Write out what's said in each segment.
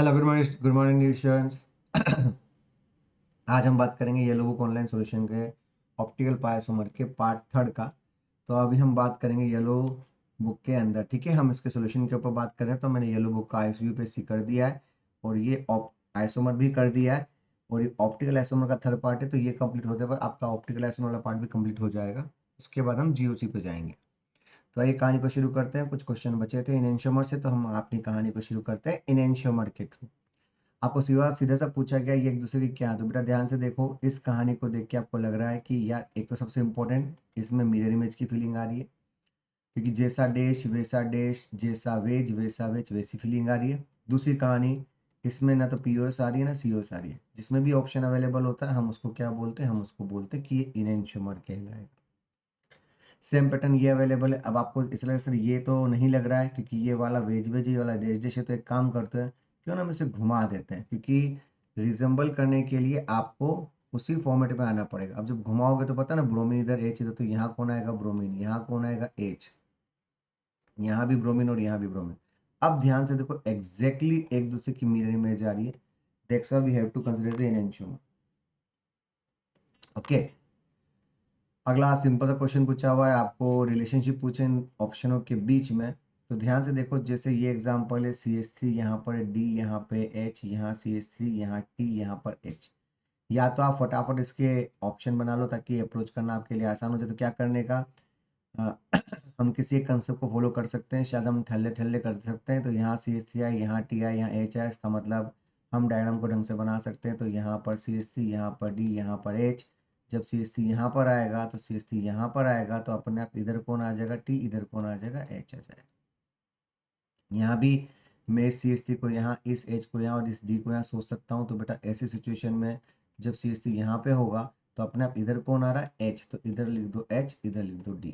Hello, good morning students. आज हम बात करेंगे येलो बुक ऑनलाइन सॉल्यूशन के ऑप्टिकल पाइसोमर के पार्ट थर्ड का। तो अभी हम बात करेंगे येलो बुक के अंदर, ठीक है। हम इसके सॉल्यूशन के ऊपर बात करें तो मैंने येलो बुक का ISUPSC कर दिया है और ये आइसोमर भी कर दिया है। और ये ऑप्टिकल आइसोमर का थर्ड पार्ट है, तो ये कंप्लीट होते पर आपका ऑप्टिकल आइसोमर वाला पार्ट भी कंप्लीट हो जाएगा। उसके बाद हम GOC पे जाएंगे। तो आइए कहानी को शुरू करते हैं। कुछ क्वेश्चन बचे थे इनएंशियोमर से, तो हम अपनी कहानी को शुरू करते हैं इनएंशियोमर के थ्रू। आपको सीधा सीधा सा पूछा गया ये एक दूसरे की क्या है, तो बेटा ध्यान से देखो। इस कहानी को देख के आपको लग रहा है कि यार एक तो सबसे इम्पोर्टेंट इसमें मिरर इमेज की फीलिंग आ रही है, क्योंकि जैसा देश जैसा वेज वैसी फीलिंग आ रही है। दूसरी कहानी, इसमें ना तो POS आ रही है ना COS आ रही है। जिसमें भी ऑप्शन अवेलेबल होता है हम उसको क्या बोलते हैं, हम उसको बोलते हैं कि ये इनएंशियोमर कहलाएगा। सेम पैटर्न ये अवेलेबल है। अब आपको इस लगे सर ये तो नहीं लग रहा है, क्योंकि ये वाला वेज ये वाला डिश है। तो एक काम करते हैं, क्यों ना हम इसे घुमा देते हैं, क्योंकि रिजेंबल करने के लिए आपको उसी फॉर्मेट में आना पड़ेगा। अब जब घुमाओगे तो पता ना, ब्रोमीन इधर H इधर, तो यहाँ कौन आएगा ब्रोमीन, यहाँ कौन आएगा H, यहाँ भी ब्रोमीन और यहाँ भी ब्रोमीन। अब ध्यान से देखो, एग्जैक्टली एक दूसरे की मिरर इमेज आ रही है। That's why we have to consider in enantiomer. Okay. अगला सिंपल सा क्वेश्चन पूछा हुआ है आपको, रिलेशनशिप पूछे इन ऑप्शनों के बीच में। तो ध्यान से देखो, जैसे ये एग्जांपल है CH3 यहाँ पर D, यहाँ पे H, यहाँ CH3, यहाँ T, यहाँ पर H। या तो आप फटाफट इसके ऑप्शन बना लो ताकि अप्रोच करना आपके लिए आसान हो जाए। तो क्या करने का, अ, हम किसी एक कंसेप्ट को फॉलो कर सकते हैं, शायद हम ठल्ले ठल्ले कर सकते हैं। तो यहाँ CH3 आई, यहाँ T आई, यहाँ H आई, इसका मतलब हम डायग्राम को ढंग से बना सकते हैं। तो यहाँ पर CH3, यहाँ पर D, यहाँ पर H। जब CH3 यहाँ पर आएगा तो CH3 यहाँ पर आएगा, तो अपने आप इधर कौन आ जाएगा T, इधर कौन आ जाएगा H आ जाएगा। यहाँ भी मैं इस CH3 को यहाँ, इस H को यहाँ और इस D को यहाँ सोच सकता हूँ। तो बेटा ऐसी सिचुएशन में जब CH3 यहाँ पे होगा तो अपने आप इधर कौन आ रहा है H, तो इधर लिख दो H, इधर लिख दो D।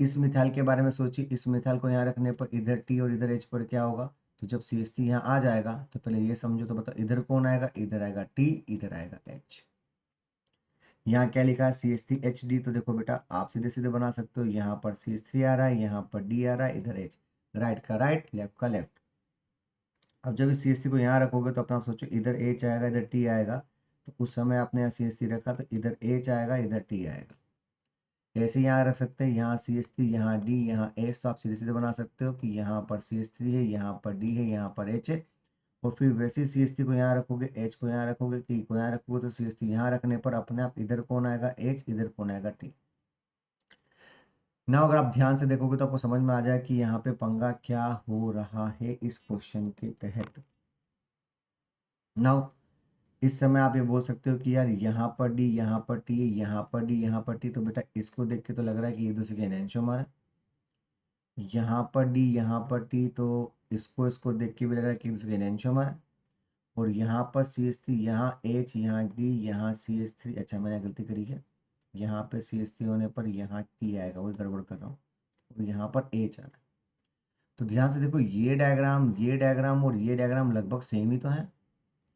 इस मिथाइल के बारे में सोचिए, इस मिथाइल को यहाँ रखने पर इधर T और इधर H पर क्या होगा। तो जब CH3 यहाँ आ जाएगा तो पहले ये समझो, तो बताओ इधर कौन आएगा, इधर आएगा T, इधर आएगा H। यहाँ क्या लिखा है CH3HD, तो देखो बेटा आप सीधे सीधे बना सकते हो। यहाँ पर CH3 आ रहा है, यहाँ पर D आ रहा है, इधर H। राइट का राइट, लेफ्ट का लेफ्ट। अब जब इस CH3 को यहाँ रखोगे तो अपना आप सोचो, इधर H आएगा, इधर T आएगा। तो उस समय आपने यहाँ CH3 रखा तो इधर H आएगा, इधर T आएगा। ऐसे यहाँ रख सकते हैं, यहाँ CH3, यहाँ D, यहाँ H। तो आप सीधे सीधे बना सकते हो कि यहाँ पर CH3 है, यहाँ पर D है, यहाँ पर H है। और फिर वैसे ही CH3 को यहाँ रखोगे, H को यहाँ रखोगे, T को यहाँ रखोगे, तो CH3 यहाँ रखने पर अपने आप इधर कौन आएगा H, इधर कौन आएगा T। ना अगर आप ध्यान से देखोगे तो आपको समझ में आ जाए कि यहाँ पे पंगा क्या हो रहा है इस क्वेश्चन के तहत। नाउ इस समय आप ये बोल सकते हो कि यार यहाँ पर D, यहाँ पर T, यहाँ पर D, यहाँ पर T, तो बेटा इसको देख के तो लग रहा है कि एक दूसरे के एनेंशियोमर है। यहाँ पर D, यहाँ पर T, तो इसको इसको देख के भी लग रहा है कि एक दूसरे के एनेंशियोमर है। और यहाँ पर CH3, यहाँ H, यहाँ D, यहाँ CH3, अच्छा मैंने गलती करी है। यहाँ पे CH3 होने पर यहाँ T आएगा, वही गड़बड़ कर रहा हूँ। और यहाँ पर H आ रहा है। तो ध्यान से देखो, ये डायग्राम और ये डायग्राम लगभग सेम ही तो है,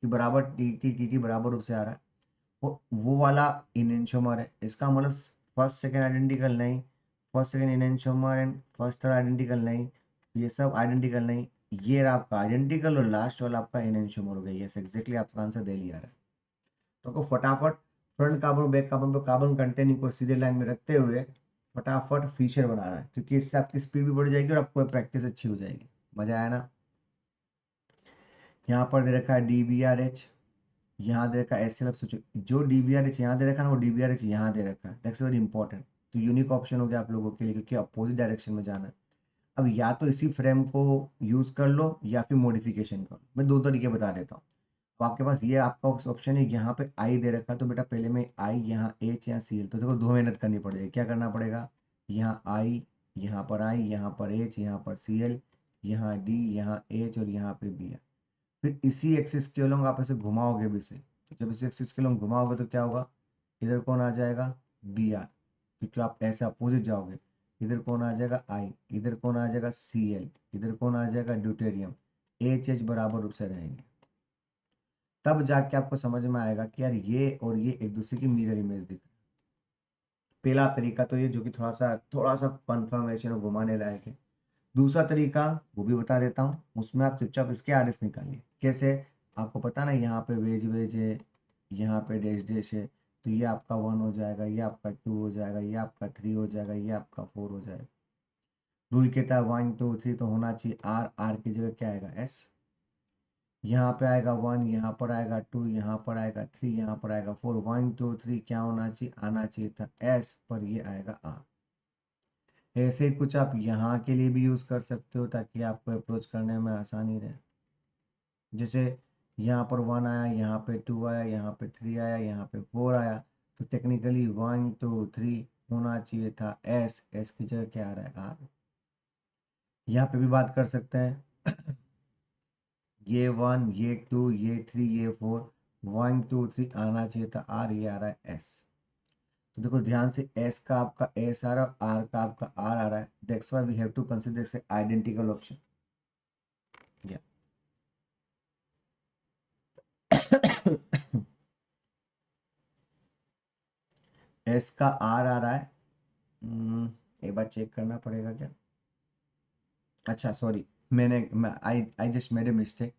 कि बराबर टी बराबर रूप से आ रहा है। वो वाला इनएंशियोमर है, इसका मतलब फर्स्ट सेकंड आइडेंटिकल नहीं, first second enantiomer and first third identical नहीं, ये सब आइडेंटिकल नहीं। ये रहा आपका आइडेंटिकल और लास्ट वाला आपका इनएंशियोमर हो गया। यस एग्जैक्टली आपका आंसर दे लिया है। तो आपको फटाफट फ्रंट कार्बन बैक कार्बन पर कार्बन कंटेनिंग को सीधे लाइन में रखते हुए फटाफट फीचर बनाना है, क्योंकि इससे आपकी स्पीड भी बढ़ जाएगी और आपको प्रैक्टिस अच्छी हो जाएगी। मजा आया ना। यहाँ पर दे रखा है DBRH, यहाँ दे रखा है SL। अब सोचो, जो DBRH यहाँ दे रखा है ना, वो DBRH यहाँ दे रखा है। That's very important. तो यूनिक ऑप्शन हो गया आप लोगों के लिए, क्योंकि अपोजिट डायरेक्शन में जाना है। अब या तो इसी फ्रेम को यूज कर लो या फिर मॉडिफिकेशन कर लो। मैं दो तरीके बता देता हूँ। तो आपके पास ये आपका ऑप्शन है, यहाँ पे I दे रखा है, तो बेटा पहले में I, यहाँ H, यहाँ CL। तो देखो दो मेहनत करनी पड़ेगी। क्या करना पड़ेगा, यहाँ I, यहाँ पर I, यहाँ पर H, यहाँ पर CL, यहाँ D, यहाँ H और यहाँ पे B है। फिर इसी एक्सिस के अलॉन्ग आप इसे घुमाओगे भी से। तो जब इसी एक्सिस के अलॉन्ग घुमाओगे तो क्या होगा, इधर कौन आ जाएगा BR, क्योंकि आप ऐसे अपोजिट जाओगे। इधर कौन आ जाएगा I, इधर कौन आ जाएगा CL, इधर कौन आ जाएगा ड्यूटेरियम। HH बराबर रूप से रहेंगे। तब जाके आपको समझ में आएगा कि यार ये और ये एक दूसरे की मिरर इमेज दिख रही है। पहला तरीका तो ये, जो कि थोड़ा सा कंफर्मेशन और घुमाने लायक है। दूसरा तरीका वो भी बता देता हूँ, उसमें आप चुपचाप इसके आरएस निकालिए। कैसे? आपको पता ना यहाँ पे वेज वेज है, यहाँ पे डैश डैश है, तो ये आपका 1 हो जाएगा, ये आपका 2 हो जाएगा, ये आपका 3 हो जाएगा, ये आपका 4 हो जाएगा। रूल कहता है 1 2 3 तो होना चाहिए आर, आर की जगह क्या आएगा? एस। यहाँ पे आएगा 1, यहाँ पर आएगा 2, यहाँ पर आएगा 3, यहाँ पर आएगा 4। 1 2 3 क्या होना चाहिए? आना चाहिए था एस, पर ये आएगा आर। ऐसे ही कुछ आप यहाँ के लिए भी यूज़ कर सकते हो ताकि आपको अप्रोच करने में आसानी रहे। जैसे यहाँ पर 1 आया, यहाँ पे 2 आया, यहाँ पे 3 आया, यहाँ पे 4 आया, तो टेक्निकली 1 2 3 होना चाहिए था एस, एस की जगह क्या आ रहा है? आर। यहाँ पे भी बात कर सकते हैं ये 1 ये 2 ये 3 ये 4, 1 2 3 आना चाहिए था आर, ये आ रहा है एस। तो देखो ध्यान से, एस का आपका एस आ रहा है, आर का आपका आर आ रहा है। That's why we have to consider से आइडेंटिकल ऑप्शन। या एस का आर आ रहा है। एक बार चेक करना पड़ेगा क्या? अच्छा सॉरी, मैं I just made a mistake,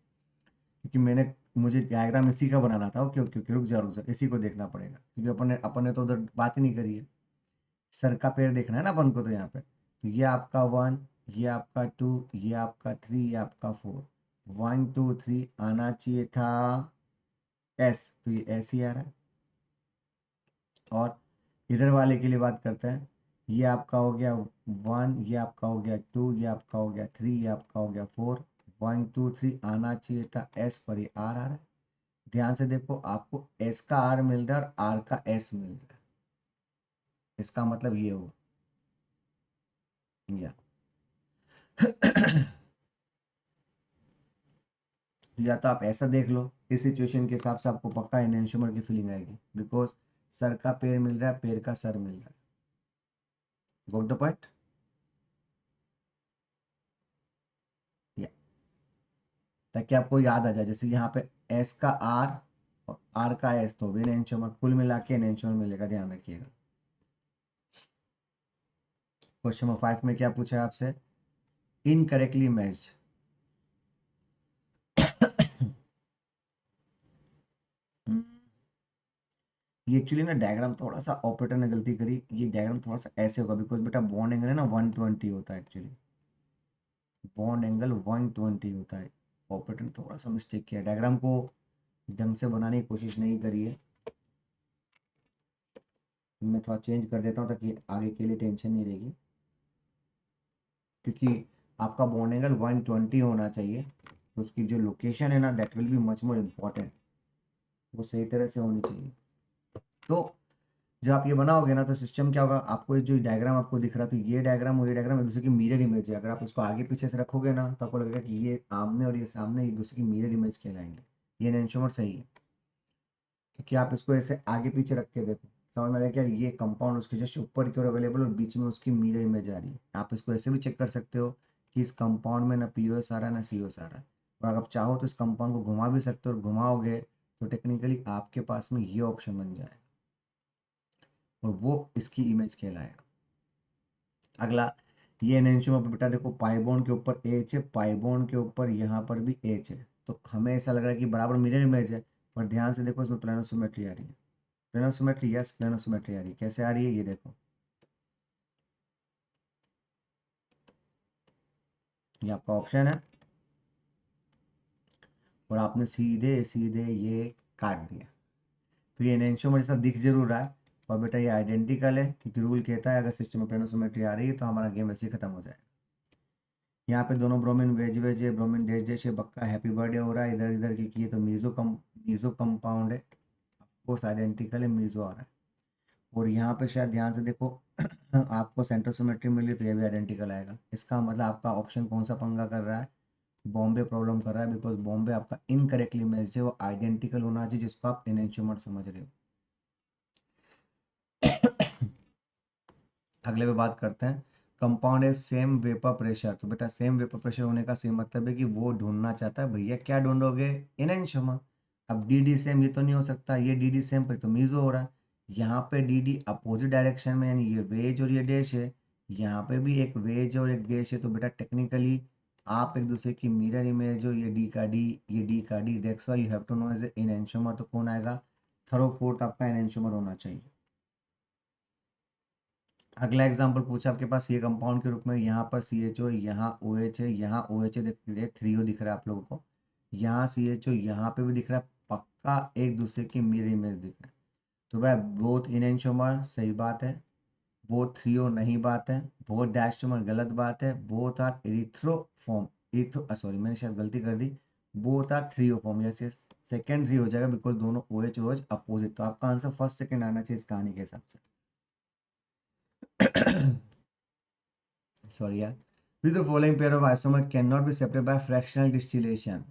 क्योंकि मुझे डायग्राम इसी का बनाना था। ओके ओके ओके, रुक जा, इसी को देखना पड़ेगा क्योंकि अपन ने तो उधर बात ही नहीं करी है। सर का पैर देखना है ना अपन को, तो यहाँ पे तो ये आपका 1, ये आपका 2, ये आपका 3, ये आपका 4। 1 2 3 आना चाहिए था एस, तो ये एस ही आ रहा है। और इधर वाले के लिए बात करते हैं। ये आपका हो गया 1, ये आपका हो गया 2, ये आपका हो गया 3, ये आपका हो गया 4। 1 2 3 आना चाहिए था एस, पर ये आर आ रहा है। ध्यान से देखो, आपको एस का आर मिल रहा है और आर का एस मिल रहा है। इसका मतलब ये हो या या तो आप ऐसा देख लो, इस सिचुएशन के हिसाब से आपको पक्का एनहेंसमेंट की फीलिंग आएगी, बिकॉज सर का पैर मिल रहा है, पैर का सर मिल रहा है। Got the point? या ताकि आपको याद आ जाए, जैसे यहाँ पे एस का आर और आर का एस, तो भी एनहेंसमेंट, कुल मिला के एनहेंसमेंट मिलेगा, ध्यान रखिएगा। क्वेश्चन नंबर 5 में क्या पूछा है आपसे? Incorrectly matched. ये एक्चुअली ना डायग्राम थोड़ा सा ऑपरेटर ने गलती करी, ये डायग्राम थोड़ा सा ऐसे होगा, बिकॉज बेटा बॉन्ड एंगल है ना 120 होता है एक्चुअली। बॉन्ड एंगल 120 होता है। ऑपरेटर ने थोड़ा सा मिस्टेक किया, डायग्राम को ढंग से बनाने की कोशिश नहीं करी है। मैं थोड़ा चेंज कर देता हूँ ताकि आगे के लिए टेंशन नहीं रहेगी, क्योंकि आपका बॉन्ड एंगल 120 होना चाहिए, तो उसकी जो लोकेशन है ना, that will be much more important, वो सही तरह से होनी चाहिए। तो जब आप ये बनाओगे ना, तो सिस्टम क्या होगा, आपको ये जो डायग्राम आपको दिख रहा है, तो ये डायग्राम और ये डायग्राम एक दूसरे की मिरर इमेज है। अगर आप इसको आगे पीछे से रखोगे ना, तो आपको लगेगा कि ये आमने और ये सामने एक दूसरे की मिरर इमेज कहलाएंगे। ये एनहेंसमेंट सही है, क्योंकि आप इसको ऐसे आगे पीछे रख के देखो, समझ में आएगा क्या? ये कंपाउंड उसके जस्ट ऊपर की ओर अवेलेबल और बीच में उसकी मिरर इमेज आ रही है। आप इसको ऐसे भी चेक कर सकते हो कि इस कंपाउंड में ना पीओएस आ रहा है ना सीओएस आ रहा है। और अगर आप चाहो तो इस कंपाउंड को घुमा भी सकते हो, और घुमाओगे तो टेक्निकली आपके पास में ये ऑप्शन बन जाएगा और वो इसकी इमेज कहलाएगा। अगला, ये एनहेंसमेंट पे बेटा देखो, पाई बॉन्ड के ऊपर एच है, पाई बॉन्ड के ऊपर यहाँ पर भी एच है, तो हमें ऐसा लग रहा है कि बराबर मिरर इमेज है। पर ध्यान से देखो, इसमें प्लेनोसिमेट्री आ रही है। प्लेनोसिमेट्री, यस प्लेनोसिमेट्री आ रही है। कैसे आ रही है ये देखो, ये आपका ऑप्शन है और आपने सीधे सीधे ये काट दिया, तो ये एनहेंसमेंट जैसा दिख जरूर रहा है, पर बेटा ये आइडेंटिकल है, क्योंकि रूल कहता है अगर सिस्टम में प्लेनोसिमेट्री आ रही है तो हमारा गेम वैसे ही खत्म हो जाएगा। यहाँ पे दोनों ब्रोमीन वेज वेज है, ब्रोमीन डैश डैश है, बक्का हैप्पी बर्थडे हो रहा है इधर इधर, क्योंकि ये तो मीजो कंपाउंड है, कोर्स आइडेंटिकल है, मीजो आ रहा है। और यहाँ पे शायद ध्यान से देखो आपको सेंट्रोसिमेट्री मिली, तो ये भी आइडेंटिकल आएगा। इसका मतलब आपका ऑप्शन कौन सा पंगा कर रहा है? बॉम्बे प्रॉब्लम कर रहा है, बिकॉज बॉम्बे आपका इनकरेक्टली मैच है, वो आइडेंटिकल होना चाहिए, जिसको आप एनहेंसमेंट समझ रहे हो। अगले पे बात करते हैं, कंपाउंड है सेम वेपर प्रेशर। तो बेटा सेम वेपर प्रेशर होने का सही मतलब है कि वो ढूंढना चाहता है, भैया क्या ढूंढोगे? एनहेंसमेंट। अब डी डी सेम ये तो नहीं हो सकता, ये डी डी सेम पर तो मीजो हो रहा है। यहाँ पे डी डी अपोजिट डायरेक्शन में, यानी ये वेज और ये डैश है, यहाँ पे भी एक वेज और एक गैस है, तो बेटा टेक्निकली आप एक दूसरे की मिरर इमेज हो, ये डी का डी, ये डी का D, that's why you have to know as enantiomer. तो कौन आएगा? थर्ड और फोर्थ आपका एनेंटियोमर होना चाहिए। अगला एग्जांपल पूछा आपके पास ये कंपाउंड के रूप में, यहाँ पर सी एच ओ, यहाँ ओ एच है, यहाँ ओ एच है, देखिए 3O दिख रहा है आप लोगों को, यहाँ सी एच ओ, यहाँ पे भी दिख रहा है, पक्का एक दूसरे की मिरर इमेज दिख रहा है। तो भाई बोथ इनेंटियोमर सही बात है, बोथ 3O नहीं बात है, बोथ डायस्टोमर गलत बात है, बोथ आर इरिथ्रोफॉर्म, इरिथ्रो सॉरी मैंने शायद गलती कर दी, बोथ आर 3O फॉर्म, जैसे सेकंड ही हो जाएगा बिकॉज दोनों OH OH अपोजिट। तो आपका आंसर फर्स्ट सेकंड आना चाहिए इस कहानी के हिसाब से। सॉरी यार। Which the following pair of isomer cannot be separated by fractional distillation?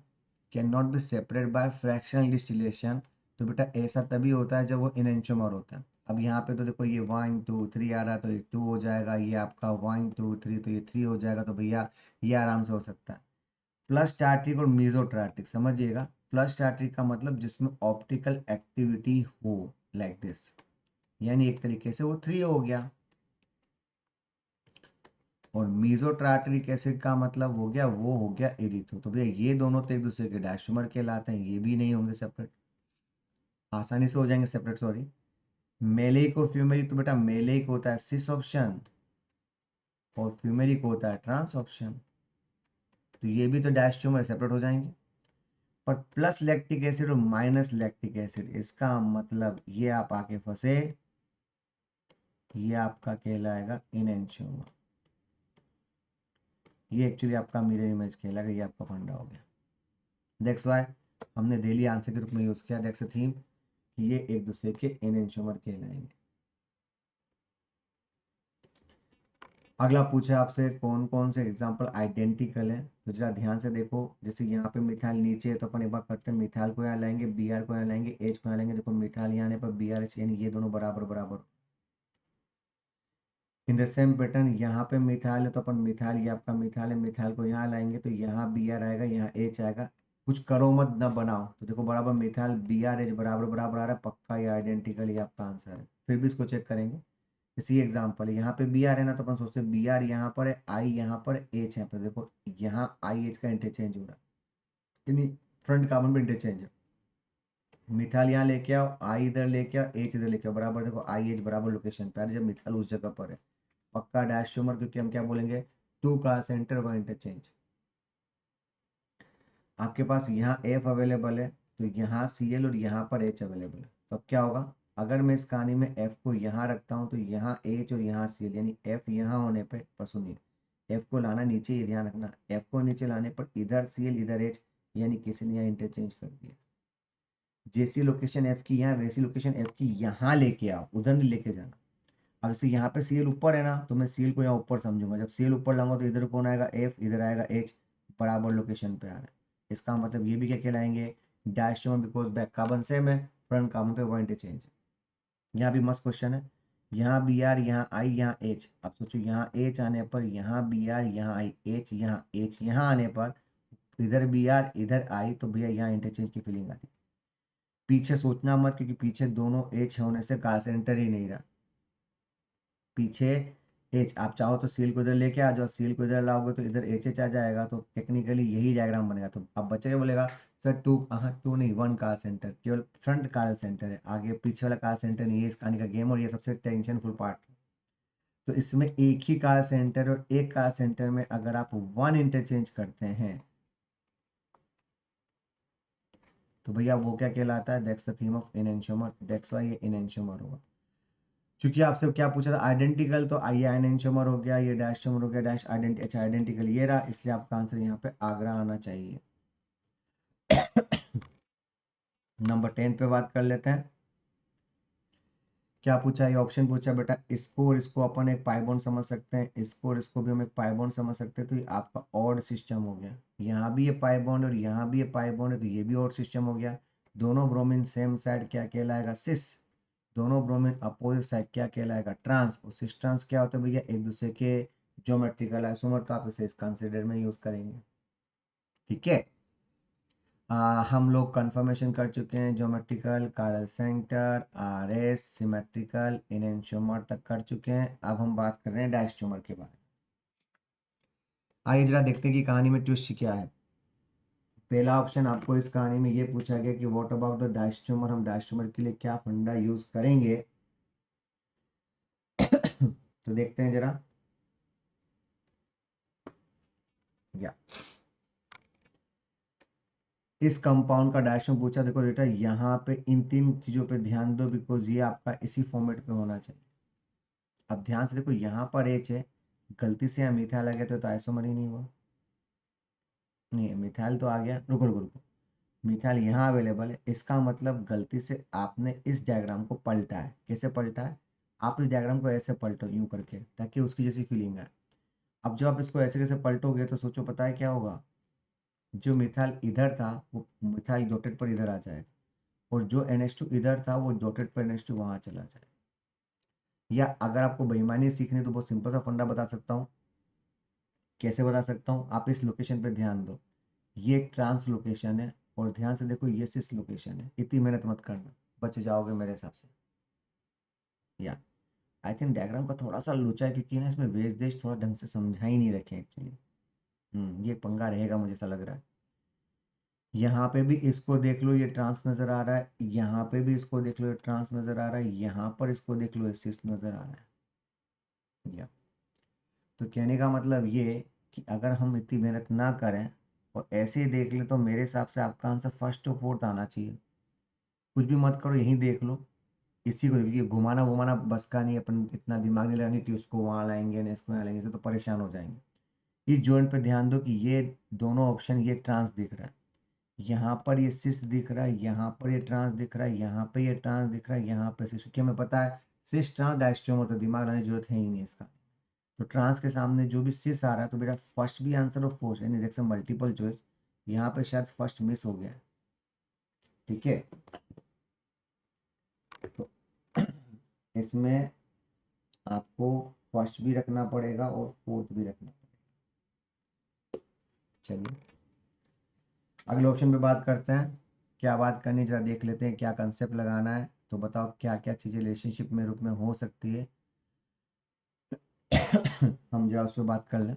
Cannot be separated by fractional distillation। तो बेटा ऐसा तभी होता है जब वो इनेंटियोमर होता है। अब यहाँ पे तो देखो ये 1 2 3 आ रहा है, तो ये 2 हो जाएगा, ये आपका 1 2 3 तो ये 3 हो जाएगा, तो भैया ये आराम से हो सकता है। प्लस टार्ट्रिक और मीजोट्रार्टिक समझिएगा। प्लस टार्ट्रिक का मतलब जिसमें ऑप्टिकल एक्टिविटी हो, लाइक दिस, यानी एक तरीके से वो 3 हो गया। और मीजोट्रार्टरिक एसिड का मतलब हो गया, वो हो गया एरिथ्रो। तो भैया ये दोनों तो एक दूसरे के डायस्टोमर कहलाते हैं, ये भी नहीं होंगे सेपरेट, आसानी से हो जाएंगे सेपरेट, सॉरी। मेलेइक और फ्यूमेरिक, तो बेटा मेलेइक होता है सिस ऑप्शन और फ्यूमेरिक होता है ट्रांस ऑप्शन, तो ये भी तो डायस्टोमर सेपरेट हो जाएंगे। पर प्लस लैक्टिक एसिड और माइनस लैक्टिक एसिड, इसका मतलब ये आप आके फंसे, ये आपका कहलाएगा इनेंटियोमर, ये एक्चुअली आपका मिरर इमेज कहलाएगा, ये आपका फंडा हो गया। दैट्स व्हाई हमने डेली आंसर के रूप में यूज किया, दैट्स अ थीम, कि ये एक दूसरे के एनेंटियोमर कहलाएंगे। अगला पूछा आपसे कौन कौन से एग्जांपल आइडेंटिकल है, तो जरा ध्यान से देखो। जैसे यहाँ पे मिथाइल नीचे है, तो अपन एक बार करते हैं, मिथाइल को यहाँ लाएंगे, Br को यहाँ लाएंगे, H को यहाँ लाएंगे, देखो मिथाइल यहाँ आने पर BrH, यानी ये दोनों बराबर बराबर। इन द सेम पैटर्न यहाँ पे मिथाइल है, तो अपन मिथाइल, ये आपका मिथाइल है, मिथाइल को यहाँ लाएंगे, तो यहाँ Br आएगा, यहाँ H आएगा। कुछ करो मत ना बनाओ, तो देखो बराबर मिथाइल BrH बराबर बराबर आ रहा है, पक्का ये आइडेंटिकल, ये आपका आंसर है। फिर भी इसको चेक करेंगे। इसी एग्जाम्पल है, यहाँ पे Br है ना, तो अपन सोचते हैं Br यहाँ पर है, I यहाँ पर, H यहाँ पर, देखो यहाँ IH का इंटरचेंज हो रहा है, यानी फ्रंट कार्बन पे इंटरचेंज है। मिथाइल यहाँ लेके आओ, I इधर लेके आओ, H इधर लेके आओ, बराबर देखो IH बराबर लोकेशन पे, जब मिथाइल उस जगह पर है, पक्का डायस्टोमर, क्योंकि हम क्या बोलेंगे, टू का सेंटर व इंटरचेंज। आपके पास यहाँ F अवेलेबल है, तो यहाँ Cl और यहाँ पर H अवेलेबल है, तो अब क्या होगा, अगर मैं इस कहानी में F को यहाँ रखता हूँ, तो यहाँ H और यहाँ Cl, यानी F यहाँ होने पे, पर सुनिए, F को लाना नीचे, ये ध्यान रखना, F को नीचे लाने पर इधर Cl इधर H, यानी किसी ने यहाँ इंटरचेंज कर दिया। जैसी लोकेशन F की यहाँ, वैसी लोकेशन F की यहाँ लेके आओ, उधर नहीं लेके जाना। अब जैसे यहाँ पे Cl ऊपर है ना, तो मैं Cl को यहाँ ऊपर समझूंगा, जब Cl ऊपर लाऊंगा तो इधर कौन आएगा, F, इधर आएगा H, बराबर लोकेशन पे आ रहा है। इसका मतलब ये भी क्या कहलाएंगे, डायस्टोमर, बिकॉज बैक कार्बन सेम है, फ्रंट कार्बन पे वो इंटरचेंज है। यहाँ भी मस्त क्वेश्चन है, यहाँ Br, यहाँ I, यहाँ H। अब सोचो यहाँ H आने पर, यहाँ Br, यहाँ I, H, यहाँ H, यहाँ आने पर इधर Br इधर I, तो भैया यहाँ इंटरचेंज की फीलिंग आती है। पीछे सोचना मत, क्योंकि पीछे दोनों H होने से कार सेंटर ही नहीं रहा, पीछे एच, आप चाहो तो सील को इधर लेके आ जाओ, सील को इधर लाओगे तो इधर एच एच आ जाएगा, तो टेक्निकली यही डायग्राम बनेगा। तो अब बच्चे क्या बोलेगा, सर टू, हाँ टू नहीं, वन कार सेंटर, केवल फ्रंट कार सेंटर है, आगे पीछे वाला कार सेंटर नहीं है इस कहानी का गेम, और ये सबसे टेंशनफुल पार्ट। तो इसमें एक ही कार सेंटर और एक कार सेंटर में अगर आप वन इंटरचेंज करते हैं, तो भैया वो क्या कहलाता है, that's the theme of enantiomer, that's why ये इनेंशियोमर होगा। क्योंकि आपसे क्या पूछा था आइडेंटिकल, तो आई एनेंटियोमर हो गया, ये डैशोमर हो गया, डैश अच्छा आइडेंटिकल ये रहा, इसलिए आपका आंसर यहाँ पे आगरा आना चाहिए। नंबर 10 पे बात कर लेते हैं। क्या पूछा, ये ऑप्शन पूछा बेटा, इसको और इसको अपन एक पाई बॉन्ड समझ सकते हैं, इसको और इसको भी हम एक पाई बॉन्ड समझ सकते हैं, तो ये आपका ऑड सिस्टम हो गया। यहाँ भी ये पाई बॉन्ड और यहाँ भी ये पाई बॉन्ड है, तो ये भी ऑड सिस्टम हो गया। दोनों ब्रोमीन सेम साइड क्या कहलाएगा, सिस। दोनों ब्रोमीन अपोजिट साइड क्या कहलाएगा, ट्रांस। और सिस ट्रांस क्या होता है भैया, एक दूसरे के ज्योमेट्रिकल आइसोमर, तो आप इसे इस कंसिडर में यूज करेंगे, ठीक है। हम लोग कंफर्मेशन कर चुके हैं, ज्योमेट्रिकल, कारल सेंटर, आरएस, सिमेट्रिकल, इनेंशियोमर तक कर चुके हैं। अब हम बात कर रहे हैं डायस्ट्रोमर के बारे में। आइए जरा देखते हैं कि कहानी में ट्विस्ट क्या है। पहला ऑप्शन आपको इस कहानी में ये पूछा गया कि व्हाट अबाउट द डायस्ट्रोमर, हम डायस्ट्रोमर के लिए क्या फंडा यूज करेंगे। तो देखते हैं जरा। या इस कंपाउंड का डायस्ट्रोमर पूछा। देखो बेटा, यहाँ पे इन तीन चीजों पे ध्यान दो, बिकॉज ये आपका इसी फॉर्मेट पे होना चाहिए। अब ध्यान से देखो, यहाँ पर एच है, गलती से यहाँ मिथाइल आ गया तो आइसोमर ही नहीं हुआ। नहीं, मिथाइल तो आ गया, रुको रुको रुको, मिथाइल यहाँ अवेलेबल है, इसका मतलब गलती से आपने इस डायग्राम को पलटा है। कैसे पलटा है? आप इस डायग्राम को ऐसे पलटो, यूं करके, ताकि उसकी जैसी फीलिंग आए। अब जब आप इसको ऐसे कैसे पलटोगे तो सोचो, पता है क्या होगा? जो मिथाइल इधर था वो मिथाइल डॉटेड पर इधर आ जाएगा, और जो NH2 इधर था वो डॉटेड पर NH2 वहां चला जाएगा। या अगर आपको बेईमानी सीखनी तो बहुत सिंपल सा फंडा बता सकता हूँ। कैसे बता सकता हूँ? आप इस लोकेशन पे ध्यान दो, ये ट्रांस लोकेशन है, और ध्यान से देखो ये सिस लोकेशन है। इतनी मेहनत मत करना, बच जाओगे मेरे हिसाब से। या आई थिंक डायग्राम का थोड़ा सा लोचा है, क्योंकि ना इसमें वेज देश थोड़ा ढंग से समझा ही नहीं रखे एक्चुअली। ये एक पंगा रहेगा, मुझे ऐसा लग रहा है। यहाँ पे भी इसको देख लो, ये ट्रांस नजर आ रहा है, यहाँ पे भी इसको देख लो, ये ट्रांस नजर आ रहा है, यहाँ पर इसको देख लो, ये सिस नजर आ रहा है। या तो कहने का मतलब ये कि अगर हम इतनी मेहनत ना करें और ऐसे ही देख ले, तो मेरे हिसाब से आपका आंसर फर्स्ट और फोर्थ आना चाहिए। कुछ भी मत करो, यहीं देख लो, इसी को, क्योंकि घुमाना घुमाना बस का नहीं, अपन इतना दिमाग नहीं लगाएंगे कि उसको वहाँ लाएंगे ना इसको यहाँ लाएंगे, से तो परेशान हो जाएंगे। इस जॉइंट पे ध्यान दो कि ये दोनों ऑप्शन, ये ट्रांस दिख रहा है, यहाँ पर ये सिस दिख रहा है, यहाँ पर ये ट्रांस दिख रहा है, यहाँ पे ये ट्रांस दिख रहा है, यहाँ पे सिस, क्योंकि हमें पता है सिस ट्रांस डायस्ट्रोमर, तो दिमाग लगाने की जरूरत है ही नहीं इसका। तो ट्रांस के सामने जो भी सिस आ रहा है, तो बेटा फर्स्ट भी आंसर और फोर्थ, यानी देख सकते मल्टीपल चॉइस, यहाँ पे शायद फर्स्ट मिस हो गया है। ठीक है, तो इसमें आपको फर्स्ट भी रखना पड़ेगा और फोर्थ भी रखना पड़ेगा। चलिए अगले ऑप्शन पे बात करते हैं। क्या बात करनी, जरा देख लेते हैं क्या कंसेप्ट लगाना है। तो बताओ क्या क्या चीज़ें रिलेशनशिप में रूप में हो सकती है। हम जरा उस पर बात कर लें।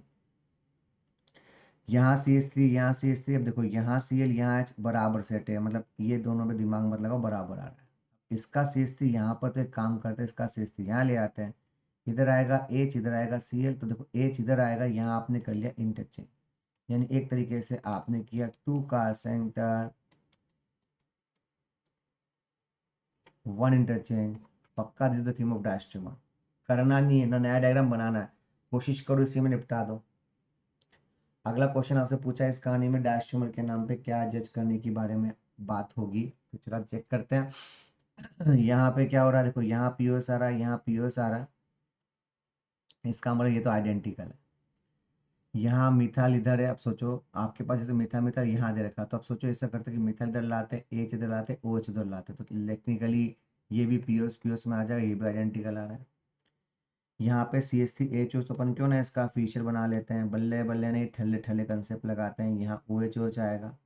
यहाँ CH3, यहाँ CH3, अब देखो यहाँ Cl, यहाँ H बराबर सेट है, मतलब ये दोनों में दिमाग मत लगाओ, बराबर आ रहा है। इसका CH3 यहाँ पर, तो एक काम करते हैं, इसका CH3 यहाँ ले आते हैं, इधर आएगा H, इधर आएगा Cl, तो देखो H इधर आएगा, यहाँ आपने कर लिया इंटरचेंज, यानी एक तरीके से आपने किया टू का सेंटर, वन इंटरचेंज। पक्का this the theme of diastereomer. करना नहीं है ना, नया डायग्राम बनाना है, कोशिश करो इसी में निपटा दो। अगला क्वेश्चन आपसे पूछा है, इस कहानी में डायस्ट्रोमर के नाम पे क्या जज करने के बारे में बात होगी। तो चला चेक करते हैं। यहाँ पे क्या हो रहा है, देखो यहाँ पीओएस आ रहा है, यहाँ पीओएस आ रहा है, इसका मतलब ये तो आइडेंटिकल है। यहाँ मिथाइल इधर है, अब सोचो आपके पास जैसे मिथाइल मिथाइल यहाँ दे रखा, तो अब सोचो ऐसा करते कि मिथाइल इधर लाते, एच इधर लाते, ओ एच उधर लाते, तो टेक्निकली ये भी पीओएस पीओएस में आ जाएगा, ये भी आइडेंटिकल आ रहा है। यहाँ पे CH3H, तो अपन क्यों ना इसका फीचर बना लेते हैं, बल्ले बल्ले नहीं, ठल्ले ठल्ले कंसेप्ट लगाते हैं, यहाँ OH आएगा।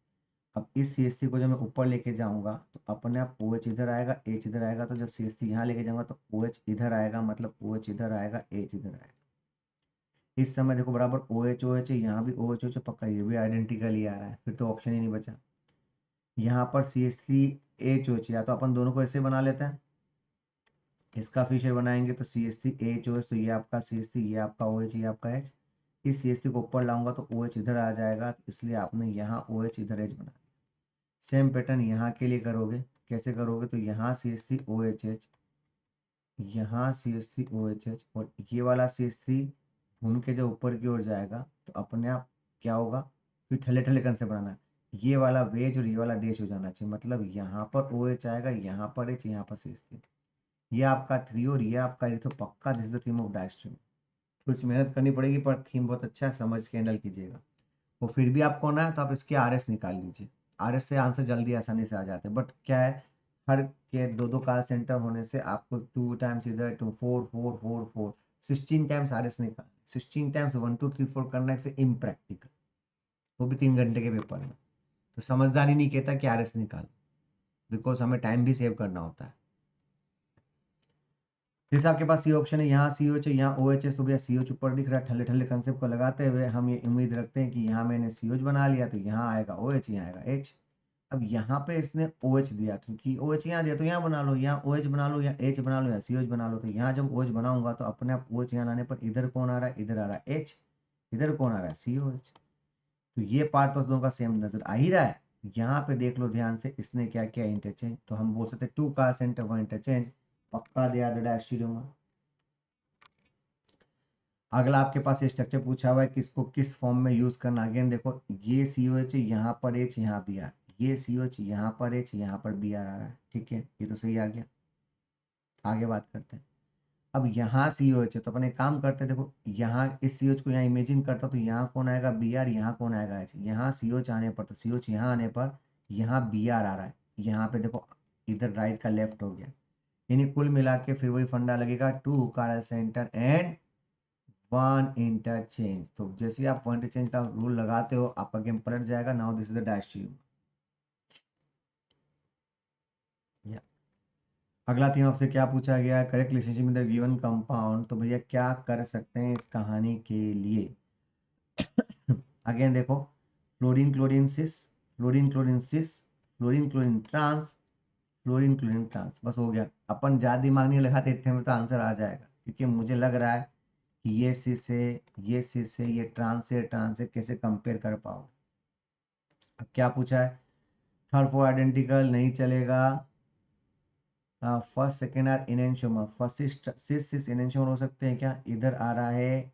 अब इस CH3 को जब मैं ऊपर लेके जाऊंगा तो अपने आप OH इधर आएगा, H इधर आएगा, तो जब CH3 यहाँ लेके जाऊंगा तो OH इधर आएगा, मतलब OH इधर आएगा, H इधर आएगा। इस समय देखो बराबर OH है, यहाँ भी OH पक्का, ये भी आइडेंटिकल ही आ रहा है, फिर तो ऑप्शन ही नहीं बचा। यहाँ पर CH3H, या तो अपन दोनों को ऐसे बना लेते हैं, इसका फीचर बनाएंगे तो CH3H, तो ये आपका CH3, ये आपका OH, ये आपका H। इस CH3 को ऊपर लाऊंगा तो OH इधर आ जाएगा, तो इसलिए आपने यहाँ OH इधर H बना। सेम पैटर्न यहाँ के लिए करोगे। कैसे करोगे, तो यहाँ CH3OHH, यहाँ CH3OHH, और ये वाला CH3 घूम के जब ऊपर की ओर जाएगा तो अपने आप क्या होगा, फिर ठल्ले ठल्ले कन से बनाना है, ये वाला वेज और ये वाला डैश हो जाना चाहिए, मतलब यहाँ पर OH आएगा, यहाँ पर H, यहाँ पर CH3। ये आपका 3 और ये आपका 8, तो पक्का दिस द थीम ऑफ डायस्ट्रोम। थोड़ी सी मेहनत करनी पड़ेगी, पर थीम बहुत अच्छा है, समझ के हैंडल कीजिएगा। वो फिर भी आपको ना है तो आप इसके RS निकाल लीजिए, RS से आंसर जल्दी आसानी से आ जाते हैं, बट क्या है, हर के दो दो कॉल सेंटर होने से आपको 2 टाइम्स इधर 2 4 4 4 4 16 टाइम्स RS निकाल, 16 टाइम्स 1 2 3 4 करने से इम्प्रैक्टिकल, वो भी 3 घंटे के पेपर में। तो समझदारी नहीं कहता कि RS निकाल, बिकॉज हमें टाइम भी सेव करना होता है। जैसे आपके पास ये ऑप्शन है, यहाँ COH है, यहाँ OH है, तो भैया COH ऊपर दिख रहा है, ठल्ले ठल्ले कंसेप्ट को लगाते हुए हम ये उम्मीद रखते हैं कि यहाँ मैंने COH बना लिया तो यहाँ आएगा OH, यहाँ आएगा H। अब यहाँ पे इसने OH दिया, क्योंकि OH यहाँ दिया तो यहाँ बना लो, यहाँ OH बना लो, या H बना लो, या COH बना लो। तो यहाँ जब OH बनाऊंगा तो अपने आप OH यहाँ लाने पर इधर कौन आ रहा है, इधर आ रहा है H, इधर कौन आ रहा है COH। तो ये पार्ट तो दोनों का सेम नजर आ ही रहा है। यहाँ पे देख लो ध्यान से, इसने क्या किया, इंटरचेंज। तो हम बोल सकते हैं 2 का सेंटर 1 इंटरचेंज, पक्का दिया डैश में। अगला आपके पास ये स्ट्रक्चर पूछा हुआ है कि इसको किस फॉर्म में यूज करना। अगेन देखो, ये COH यहाँ पर H, यहाँ Br, ये COH यहाँ पर H, यहाँ पर Br आ रहा है, ठीक है, ये तो सही आ गया। आगे बात करते हैं। अब यहाँ COH है तो अपन एक काम करते हैं, देखो यहाँ इस COH को यहाँ इमेजिन करता तो यहाँ कौन आएगा Br, यहाँ कौन आएगा H। यहाँ COH आने पर, तो COH यहाँ आने पर यहाँ Br आ रहा है, यहाँ पे देखो इधर राइट का लेफ्ट हो गया। यानी कुल मिला के फिर वही फंडा लगेगा, 2 का सेंटर एंड 1 इंटरचेंज। तो जैसे ही आप 1 इंटरचेंज का रूल लगाते हो आपका गेम पलट जाएगा। Now this is the dash tube. अगला थीम आपसे क्या पूछा गया है, correct relationship in the given compound. तो भैया क्या कर सकते हैं इस कहानी के लिए। अगेन देखो, fluorine chlorine cis, fluorine chlorine cis, fluorine chlorine trans, fluorine chlorine trans, बस हो गया। अपन ज़्यादा दिमाग नहीं लगाते, इतने में तो आंसर आ जाएगा, क्योंकि मुझे लग रहा है कि ये सिस है, ये सिस है, ये ट्रांस है, ट्रांस है, कैसे कंपेयर कर पाओ। अब क्या पूछा है, थर्ड फोर आइडेंटिकल नहीं चलेगा। First second are enantiomer, first sis sis enantiomer हो सकते हैं क्या। इधर आ रहा है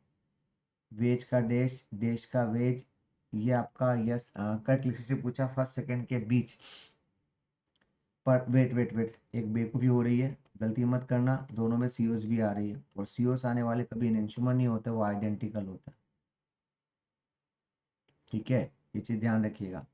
वेज का डैश, डैश का वेज, ये आपका यस करेक्ट रिलेशनशिप पूछा फर्स्ट सेकेंड के बीच। पर वेट वेट वेट, एक बेवकूफ़ी हो रही है, गलती मत करना, दोनों में COs भी आ रही है, और COs आने वाले कभी इनेंशियोमर नहीं होते, वो आइडेंटिकल होता है, ठीक है, ये चीज़ ध्यान रखिएगा।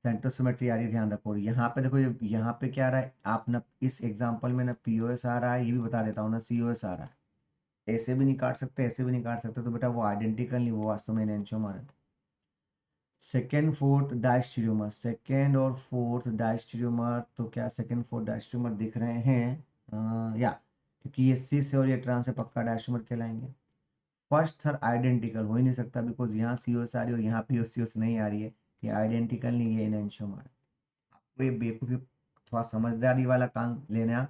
सेंट्रोसिमेट्री आ रही है, ध्यान रखो। यहाँ पे देखो, ये यहाँ पे क्या आ रहा है, आप ना इस एग्जांपल में ना POS आ रहा है, ये भी बता देता हूँ ना COS आ रहा है। ऐसे भी नहीं काट सकते, ऐसे भी नहीं काट सकते, तो बेटा वो आइडेंटिकल नहीं, वो वास्तव में इनेंशियोमर है। सेकेंड फोर्थ डायस्टेरियोमर, सेकेंड और फोर्थ डायस्टेरियोमर, तो क्या सेकेंड फोर्थ डायस्टेरियोमर दिख रहे हैं, या क्योंकि ये सिस है और ये ट्रांस है, पक्का डायस्टेरियोमर कहलाएंगे। फर्स्ट थर्ड आइडेंटिकल हो ही नहीं सकता, बिकॉज यहाँ COS आ रही है और यहाँ POCOS नहीं आ रही है, ये आइडेंटिकल नहीं, ये इनेंशियोमर है। आपको ये बेवकूफ़ी, थोड़ा समझदारी वाला काम लेना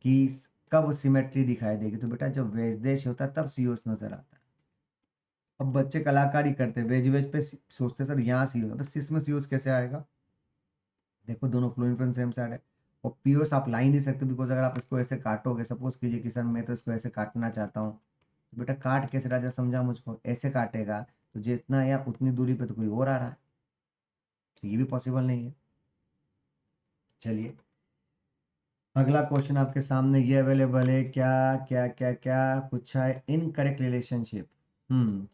कि कब सिमेट्री दिखाई देगी। तो बेटा जब वेज देश होता है तब COS नजर आता है। अब बच्चे कलाकारी करते हैं, वेज वेज पे सोचते सर यहाँ COS, बस सिस में COS कैसे आएगा। देखो दोनों फ्लोइंग फ्रेंड सेम साइड है, और POS आप ला ही नहीं सकते, बिकॉज अगर आप इसको ऐसे काटोगे, सपोज कीजिए कि सर मैं तो इसको ऐसे काटना चाहता हूँ, तो बेटा काट कैसे, राजा समझा मुझको, ऐसे काटेगा तो जितना या उतनी दूरी पे तो कोई और आ रहा है, तो ये भी पॉसिबल नहीं है। चलिए अगला क्वेश्चन आपके सामने ये अवेलेबल है, क्या क्या क्या क्या पूछा है, इनकरेक्ट रिलेशनशिप।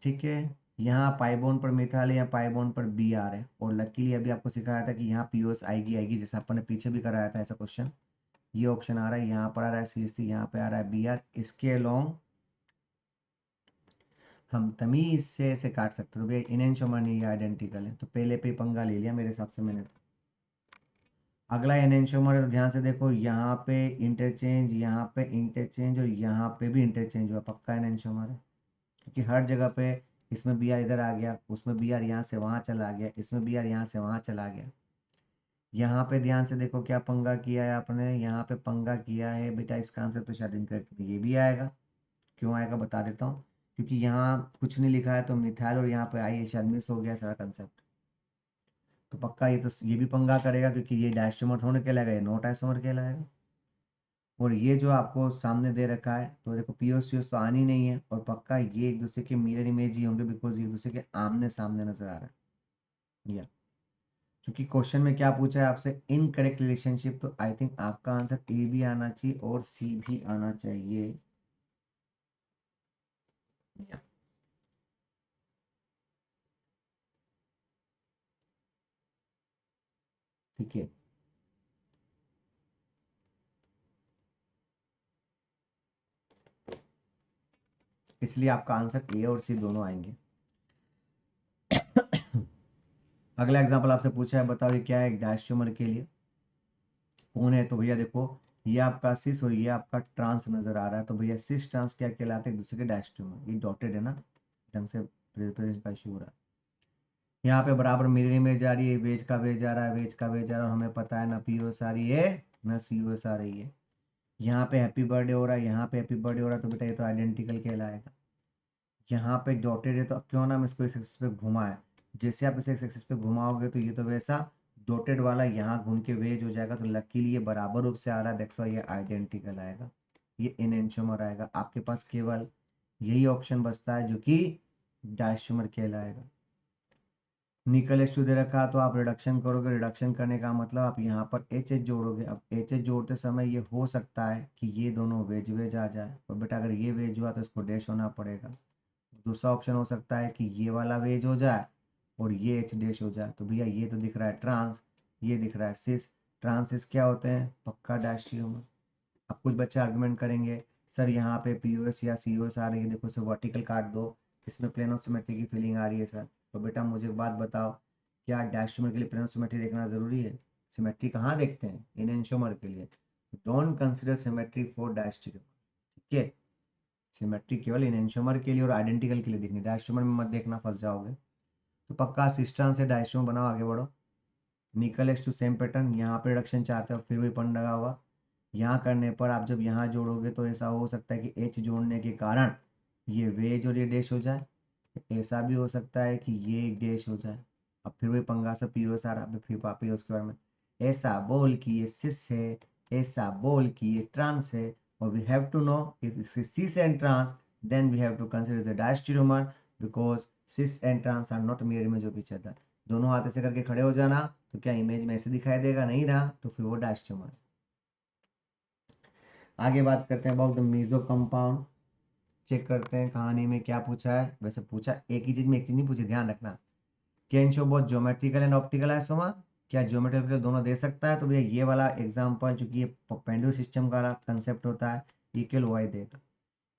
ठीक है, यहाँ पाइबोन पर मिथाइल है, यहाँ पाइबोन पर BR है, और लकीली अभी आपको सिखाया था कि यहाँ POS आएगी आएगी, जैसे अपन ने पीछे भी कराया था ऐसा क्वेश्चन। ये ऑप्शन आ रहा है, यहाँ पर आ रहा है CH3, यहाँ पे आ रहा है BR, इसके अलोंग हम तमीज से ऐसे काट सकते हो। तो भैया इनेंशियोमर नहीं, ये आइडेंटिकल है, तो पहले पे ही पंगा ले लिया मेरे हिसाब से मैंने तो। अगला एनेंशियोमर है, तो ध्यान से देखो, यहाँ पे इंटरचेंज, यहाँ पे इंटरचेंज, और यहाँ पे भी इंटरचेंज हुआ, पक्का एनेंशियोमर है, क्योंकि हर जगह पे इसमें BR इधर आ गया, उसमें BR यहाँ से वहाँ चला गया, इसमें BR यहाँ से वहाँ चला गया। यहाँ पे ध्यान से देखो क्या पंगा किया है आपने, यहाँ पे पंगा किया है बेटा, इसका आंसर तो शायद इनकरेक्ट ये भी आएगा। क्यों आएगा बता देता हूँ, क्योंकि यहाँ कुछ नहीं लिखा है, तो मिथाइल और यहाँ पे आई है, शायद मिस हो गया सारा कंसेप्ट। तो पक्का ये तो ये भी पंगा करेगा, क्योंकि ये डायस्टोमर थोड़ा कहलाएगा, ये नोट आइसोमर कहलाएगा। और ये जो आपको सामने दे रखा है, तो देखो POCOS तो आनी नहीं है, और पक्का ये एक दूसरे के मिरर इमेज ही होंगे, बिकॉज एक दूसरे के आमने सामने नजर आ रहा है। या क्योंकि क्वेश्चन में क्या पूछा है आपसे, इनकरेक्ट रिलेशनशिप, तो आई थिंक आपका आंसर A भी आना चाहिए और C भी आना चाहिए। या ठीक है, इसलिए आपका आंसर A और C दोनों आएंगे। अगला एग्जांपल आपसे पूछा है, बताओ ये क्या है, एक डायस्ट्रोमर के लिए कौन है, तो भैया देखो ये आपका सिस और ये आपका ट्रांस नजर आ रहा है, तो भैया सिस ट्रांस क्या कहलाते हैं, एक दूसरे के डायस्ट्रोमर। ये डॉटेड है ना, ढंग से प्रेजेंटेशन का इशू हो रहा है। यहाँ पे बराबर मिरर इमेज आ रही है, वेज का वेज आ रहा है, वेज का वेज आ रहा है, और हमें पता है ना पीओएस आ रही है ना सीओएस आ रही है। यहाँ पे हैप्पी बर्थडे हो रहा है, यहाँ पे हैप्पी बर्थडे हो रहा है, तो बेटा ये तो आइडेंटिकल कहलाएगा। यहाँ पे डॉटेड है, तो क्यों ना हम इसको इस एक्सिस पे घुमाए, जैसे आप इसे इस एक्सिस पे घुमाओगे तो ये तो वैसा डॉटेड वाला यहाँ घूम के वेज हो जाएगा, तो लकीली ये बराबर रूप से आ रहा है, दैट्स व्हाई ये आइडेंटिकल आएगा, ये एनेंटियोमर आएगा। आपके पास केवल यही ऑप्शन बचता है जो कि डायस्ट्रोमर कहलाएगा। निकल एच टू दे रखा तो आप रिडक्शन करोगे, रिडक्शन करने का मतलब आप यहाँ पर एच एच जोड़ोगे। अब एच एच जोड़ते समय ये हो सकता है कि ये दोनों वेज वेज आ जाए, और बेटा अगर ये वेज हुआ तो इसको डैश होना पड़ेगा। दूसरा ऑप्शन हो सकता है कि ये वाला वेज हो जाए और ये एच डैश हो जाए, तो भैया ये तो दिख रहा है ट्रांस, ये दिख रहा है सिस। ट्रांसिस क्या होते हैं, पक्का डायस्ट्रोमर। अब कुछ बच्चे आर्गुमेंट करेंगे, सर यहाँ पे पीओएस या सीओएस आ रही है, देखो इसे वर्टिकल काट दो, इसमें प्लेनो सिमेट्री की फीलिंग आ रही है सर। तो बेटा मुझे एक बात बताओ, क्या डायस्ट्रोमर के लिए प्लेनो सिमेट्री देखना ज़रूरी है? सिमेट्री कहाँ देखते हैं, एनेंटियोमर के लिए। Don't consider symmetry for diastereomer, ठीक है। सिमेट्री केवल एनेंटियोमर के लिए और आइडेंटिकल के लिए देखनी, डायस्ट्रोमर में मत देखना, फंस जाओगे। तो पक्का सिस्टर्न से डायस्ट्रोमर बनाओ, आगे बढ़ो। निकल एच टू सेम पैटर्न, यहाँ पे रिडक्शन चाहते हो, फिर भी पन लगा हुआ। यहाँ करने पर आप जब यहाँ जोड़ोगे तो ऐसा हो सकता है कि एच जोड़ने के कारण ये वेज और ये डैश हो जाए, ऐसा भी हो सकता है कि ये एक डैश हो जाए। अब फिर वही पंगा सा पीओ सारा, फिर वापस उसके बारे में ऐसा बोल कि ये सिस है, ऐसा बोल कि ये ट्रांस है, और we have to know if cis and trans, then we have to consider the diastereomer, because cis and trans are not mirror image of each other. दोनों हाथ ऐसे करके खड़े हो जाना, तो क्या इमेज में ऐसे दिखाई देगा, नहीं रहा तो फिर वो डायस्ट्रोमर। आगे बात करते हैं about the meso compound. Check करते हैं कहानी में क्या पूछा है। वैसे पूछा एक ही चीज में एक चीज नहीं पूछी, ध्यान रखना। Can show both geometrical and optical isomer, क्या ज्योमेट्रिकल दोनों दे सकता है? तो भैया ये वाला एग्जांपल, चूंकि ये पेंडुलम सिस्टम का कंसेप्ट होता है, इक्वल वाई देगा।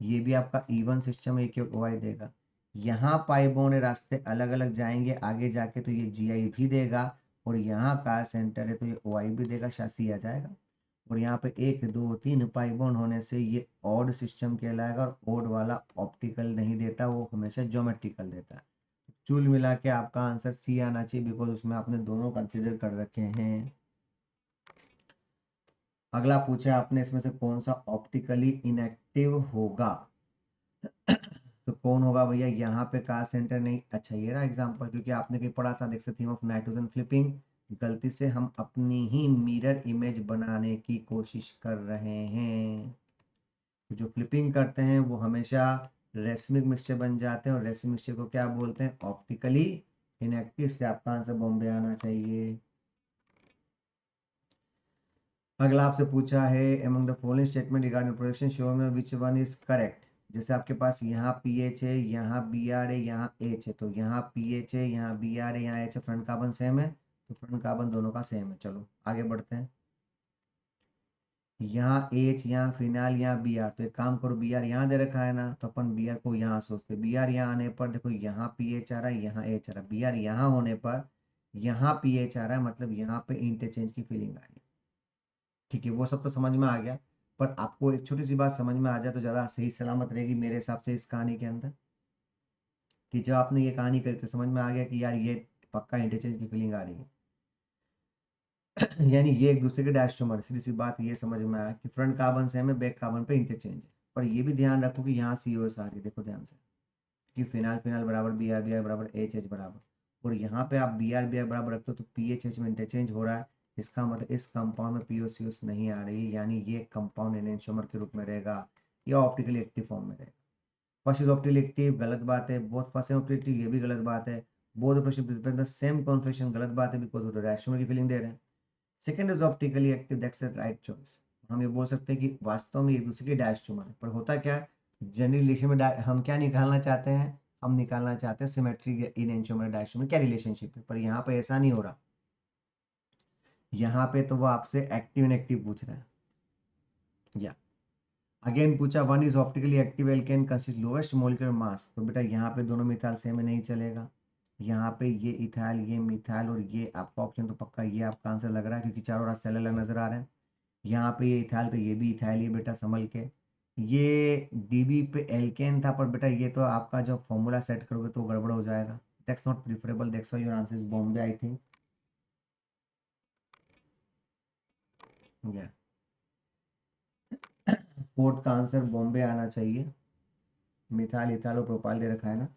ये भी आपका इवन सिस्टम है, इक्वल वाई देगा। यहाँ पाई बॉन्ड रास्ते अलग अलग जाएंगे आगे जाके, तो ये जी आई भी देगा, और यहाँ का सेंटर है तो ये ओ आई भी देगा, शासी आ जाएगा। और यहाँ पे एक दो तीन पाई बॉन्ड होने से ये ऑड सिस्टम कहलाएगा, और ऑड वाला ऑप्टिकल नहीं देता, वो हमेशा ज्योमेट्रिकल देता है। चुल मिला के आपका आंसर सी आना चाहिए, बिकॉज उसमें आपने दोनों कंसिडर कर रखे हैं। अगला पूछा आपने, इसमें से कौन सा ऑप्टिकली इनएक्टिव होगा? तो कौन होगा भैया, यहाँ पे का सेंटर नहीं। अच्छा ये रहा एग्जांपल, क्योंकि आपने कहीं पढ़ा था, देख सकते थीम ऑफ नाइट्रोजन फ्लिपिंग, गलती से हम अपनी ही मिरर इमेज बनाने की कोशिश कर रहे हैं। तो जो फ्लिपिंग करते हैं वो हमेशा रेसमिक मिक्सचर बन जाते हैं, और रेसमिक मिक्सचर को क्या बोलते हैं, ऑप्टिकली इनएक्टिव। से आपका आंसर बॉम्बे आना चाहिए। अगला आपसे पूछा है, among the following statement regarding production show में विच वन इज करेक्ट। जैसे आपके पास यहाँ पी एच है, यहाँ बी आर है, यहाँ एच है, तो यहाँ पी एच है, यहाँ बी आर है, यहाँ एच है, फ्रंट कार्बन सेम है, तो फ्रंट कार्बन दोनों का सेम है। चलो आगे बढ़ते हैं। यहाँ एच, यहाँ फिनाइल, यहाँ बी आर, तो एक काम करो, बी आर यहाँ दे रखा है ना, तो अपन बी आर को यहाँ सोचते, बी आर यहाँ आने पर देखो यहाँ पी एच आ रहा है, यहाँ एच आ रहा है, बी आर यहाँ होने पर यहाँ पी एच आ रहा है, मतलब यहाँ पे इंटरचेंज की फीलिंग आ रही है। ठीक है, वो सब तो समझ में आ गया, पर आपको एक छोटी सी बात समझ में आ जाए तो ज़्यादा सही सलामत रहेगी मेरे हिसाब से इस कहानी के अंदर, कि जब आपने ये कहानी करी तो समझ में आ गया कि यार ये पक्का इंटरचेंज की फीलिंग आ रही है। यानी ये एक दूसरे के डायस्ट्रोमर, सीधी सी बात ये समझ में आया कि फ्रंट कार्बन से हमें बैक कार्बन पे इंटरचेंज है। पर ये भी ध्यान रखो कि यहाँ सी ओ एस आ रही है, देखो ध्यान से, कि फिनाइल फिनाइल बराबर बी आर बराबर एच एच बराबर, और यहाँ पे आप बी आर बराबर रखते हो तो पी एच एच में इंटरचेंज हो रहा है। इसका मतलब इस कंपाउंड में पी ओ सी एस नहीं आ रही है, यानी ये कंपाउंड एनेंटियोमर के रूप में रहेगा या ऑप्टिकली एक्टिव फॉर्म में रहेगा। फर्स्ट इज ऑप्टिकली एक्टिव, गलत बात है। बोथ फर्स्ट ऑप्टिकली एक्टिव, ये भी गलत बात है। बोथ द सेम कॉन्फेशन, गलत बात है, बिकॉज वो डायस्ट्रोमर की फीलिंग दे रहे हैं। Second is optically active, that's the right choice. हम ये बोल सकते हैं कि वास्तव में एक दूसरे के डायस्ट्रोमर है, पर होता क्या है, जनरल रिलेशन में हम क्या निकालना चाहते हैं, हम निकालना चाहते हैं सिमेट्री इन एंटियोमर डायस्ट्रोमर क्या रिलेशनशिप है, पर यहाँ पे ऐसा नहीं हो रहा। यहाँ पे तो वो आपसे एक्टिव इनएक्टिव पूछ रहा है। या अगेन पूछा, one is optically active alkane consist lowest molecular mass, तो बेटा यहाँ पे दोनों मिसाल सेम में नहीं चलेगा। यहाँ पे ये इथाइल, ये मिथाइल और ये आपका ऑप्शन तो पक्का ये आपका आंसर लग रहा है, क्योंकि चारों रास्ते अलग अलग नजर आ रहे हैं। यहाँ पे ये इथाइल तो ये भी इथाइल ही है बेटा, संभल के। ये डीबी पे एल्केन था, पर बेटा ये तो आपका जो फॉर्मूला सेट करोगे तो गड़बड़ हो जाएगा। That's not preferable, that's why your answer is Bombay I think. या फोर्थ का आंसर बॉम्बे आना चाहिए। मिथाइल इथाइल और प्रोपाइल दे रखा है ना।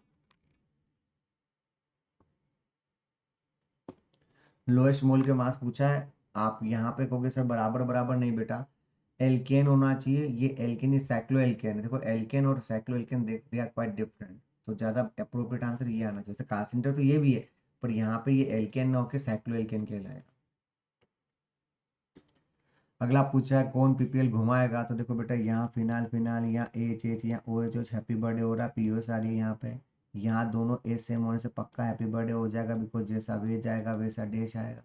लोएस्ट मोल के मास पूछा है। आप यहाँ पे कहोगे सर बराबर बराबर, नहीं बेटा, एल्केन होना चाहिए। ये एल्केन इज साइक्लो एल्केन है। देखो एल्केन और cycloalkane they are quite different, तो ज्यादा अप्रोप्रिएट आंसर ये आना चाहिए। जैसे कार्सेंटर तो ये भी है, पर यहाँ पे ये एल्केन ना होकर साइक्लो एल्केन कहलाएगा। अगला पूछा है कौन पीपीएल घुमाएगा, तो देखो बेटा यहाँ फिनाल फिनाल, यहाँ एच एच, यहाँ O H H, happy birthday हो रहा है, पीओएस आ रही है यहाँ पे। यहाँ दोनों ए सेम होने से पक्का हैप्पी बर्थडे हो जाएगा, बिकॉज जैसा वेज आएगा वैसा डैश आएगा।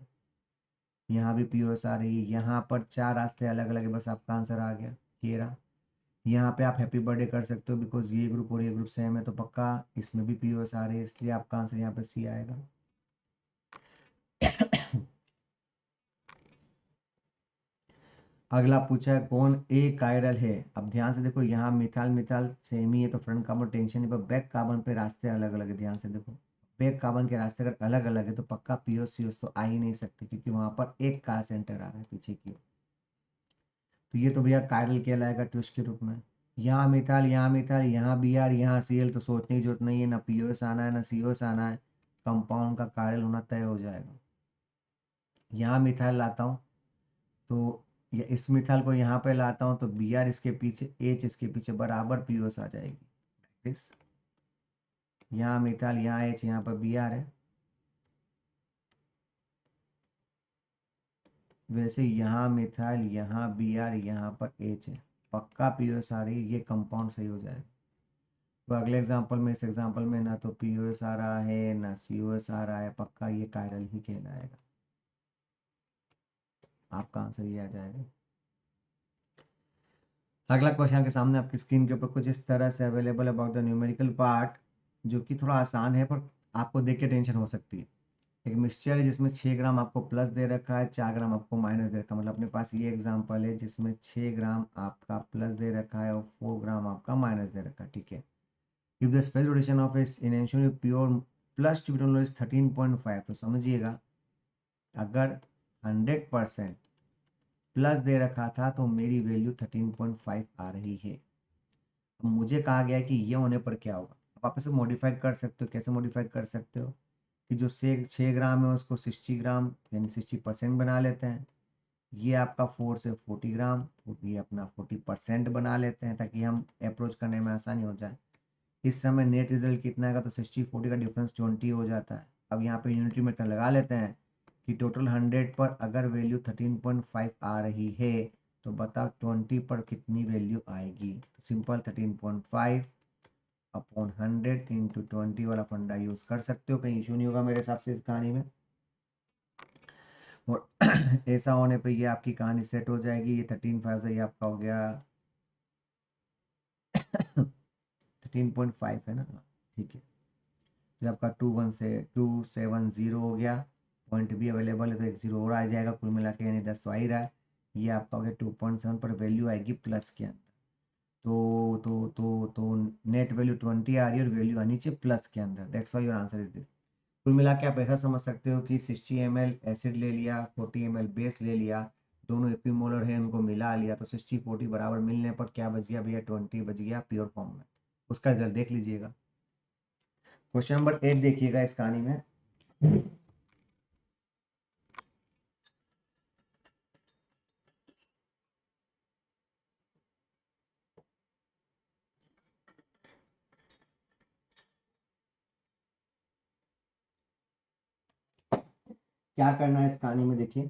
यहाँ भी पीओएस आ रही है। यहाँ पर चार रास्ते अलग अलग है, बस आपका आंसर आ गया ये रहा। यहाँ पे आप हैप्पी बर्थडे कर सकते हो, बिकॉज ये ग्रुप और ये ग्रुप सेम है, तो पक्का इसमें भी पीओएस आ रही है, इसलिए आपका आंसर यहाँ पे सी आएगा। अगला पूछा है कौन ए कायरल है। अब ध्यान से देखो, यहाँ मिथाल मिथाल सेम ही है, तो फ्रंट कार्बन टेंशन है, पर बैक कार्बन पे रास्ते अलग अलग है। ध्यान से देखो, बैक कार्बन के रास्ते अगर अलग अलग है तो पक्का पीओस सीओस तो आ ही नहीं सकते, क्योंकि वहां पर एक का सेंटर आ रहा है पीछे की ओर। तो ये तो भैया कायरल कहलाएगा ट्विस्ट के रूप में। यहाँ मिथाल, यहाँ मिथाल, यहाँ बी आर, यहाँ सी एल, तो सोचने की जरूरत नहीं है, ना पीओएस आना है ना सीओएस आना है, कंपाउंड का कायरल होना तय हो जाएगा। यहाँ मिथाइल लाता हूँ, तो ये इस मिथाइल को यहाँ पे लाता हूँ, तो बी आर इसके पीछे, एच इसके पीछे, बराबर पीओएस आ जाएगी। दिस, यहाँ मिथाइल, यहाँ एच, यहाँ पर बी आर है। वैसे यहाँ मिथाइल, यहाँ बी आर, यहाँ पर एच है, पक्का पीओएस आ रही है, ये कंपाउंड सही हो जाएगा। तो अगले एग्जांपल में, इस एग्जांपल में ना तो पीओएस आ रहा है ना सीओएस आ रहा है, पक्का ये कायरल ही कहलाएगा। आपका आंसर ये आ जाएगा। अगला क्वेश्चन के सामने आपकी स्क्रीन के ऊपर कुछ इस तरह से available about the numerical part, जो कि थोड़ा आसान है, पर आपको देख के टेंशन हो सकती है। एक मिक्सचर है जिसमें 6 ग्राम आपको प्लस दे रखा है, 4 ग्राम आपको माइनस दे रखा है। मतलब अपने पास ये एग्जांपल है जिसमें 6 ग्राम आपका प्लस दे रखा है और 4 ग्राम आपका माइनस दे रखा है, ठीक है। If the space rotation of इस initial pure plus two is 13.5, तो समझिएगा अगर 100% प्लस दे रखा था तो मेरी वैल्यू 13.5 आ रही है। अब मुझे कहा गया है कि ये होने पर क्या होगा। अब आप इसे मॉडिफाई कर सकते हो। कैसे मॉडिफाई कर सकते हो कि जो से 6 ग्राम है उसको 60 ग्राम यानी 60% बना लेते हैं। ये आपका 4 से 40 ग्राम, ये अपना 40% बना लेते हैं, ताकि हम अप्रोच करने में आसानी हो जाए। इस समय नेट रिजल्ट कितना आएगा, तो 60-40 का डिफरेंस 20 हो जाता है। अब यहाँ पे यूनिटी मीटर लगा लेते हैं कि टोटल 100 पर अगर वैल्यू 13.5 आ रही है, तो बताओ 20 पर कितनी वैल्यू आएगी। तो सिंपल 13.5 अपॉन 100 इंटू 20 वाला फंडा यूज कर सकते हो, कहीं इशू नहीं होगा मेरे हिसाब से इस कहानी में। और ऐसा होने पे ये आपकी कहानी सेट हो जाएगी। ये 13.5 से ये आपका हो गया 13.5 है ना, ठीक है। तो आपका 270 हो गया। पॉइंट भी अवेलेबल है, तो एक जीरो और आ जाएगा, कुल मिला के यानी 10 तो आ ही रहा है। ये आपका हो गया 2.7 पर वैल्यू आएगी प्लस के अंदर। तो नेट वैल्यू 20 आ रही है और वैल्यू आनी चाहिए प्लस के अंदर। That's why your answer is this. कुल मिला के आप ऐसा समझ सकते हो कि 60 ml एसिड ले लिया, 40 ml बेस ले लिया, दोनों इक्विमोलर है, उनको मिला लिया, तो 60-40 बराबर मिलने पर क्या बच गया भैया, 20 बच गया प्योर फॉर्म में। उसका रिजल्ट देख लीजिएगा। क्वेश्चन नंबर 8 देखिएगा इस कहानी में। क्या करना है इस कहानी में, देखिए।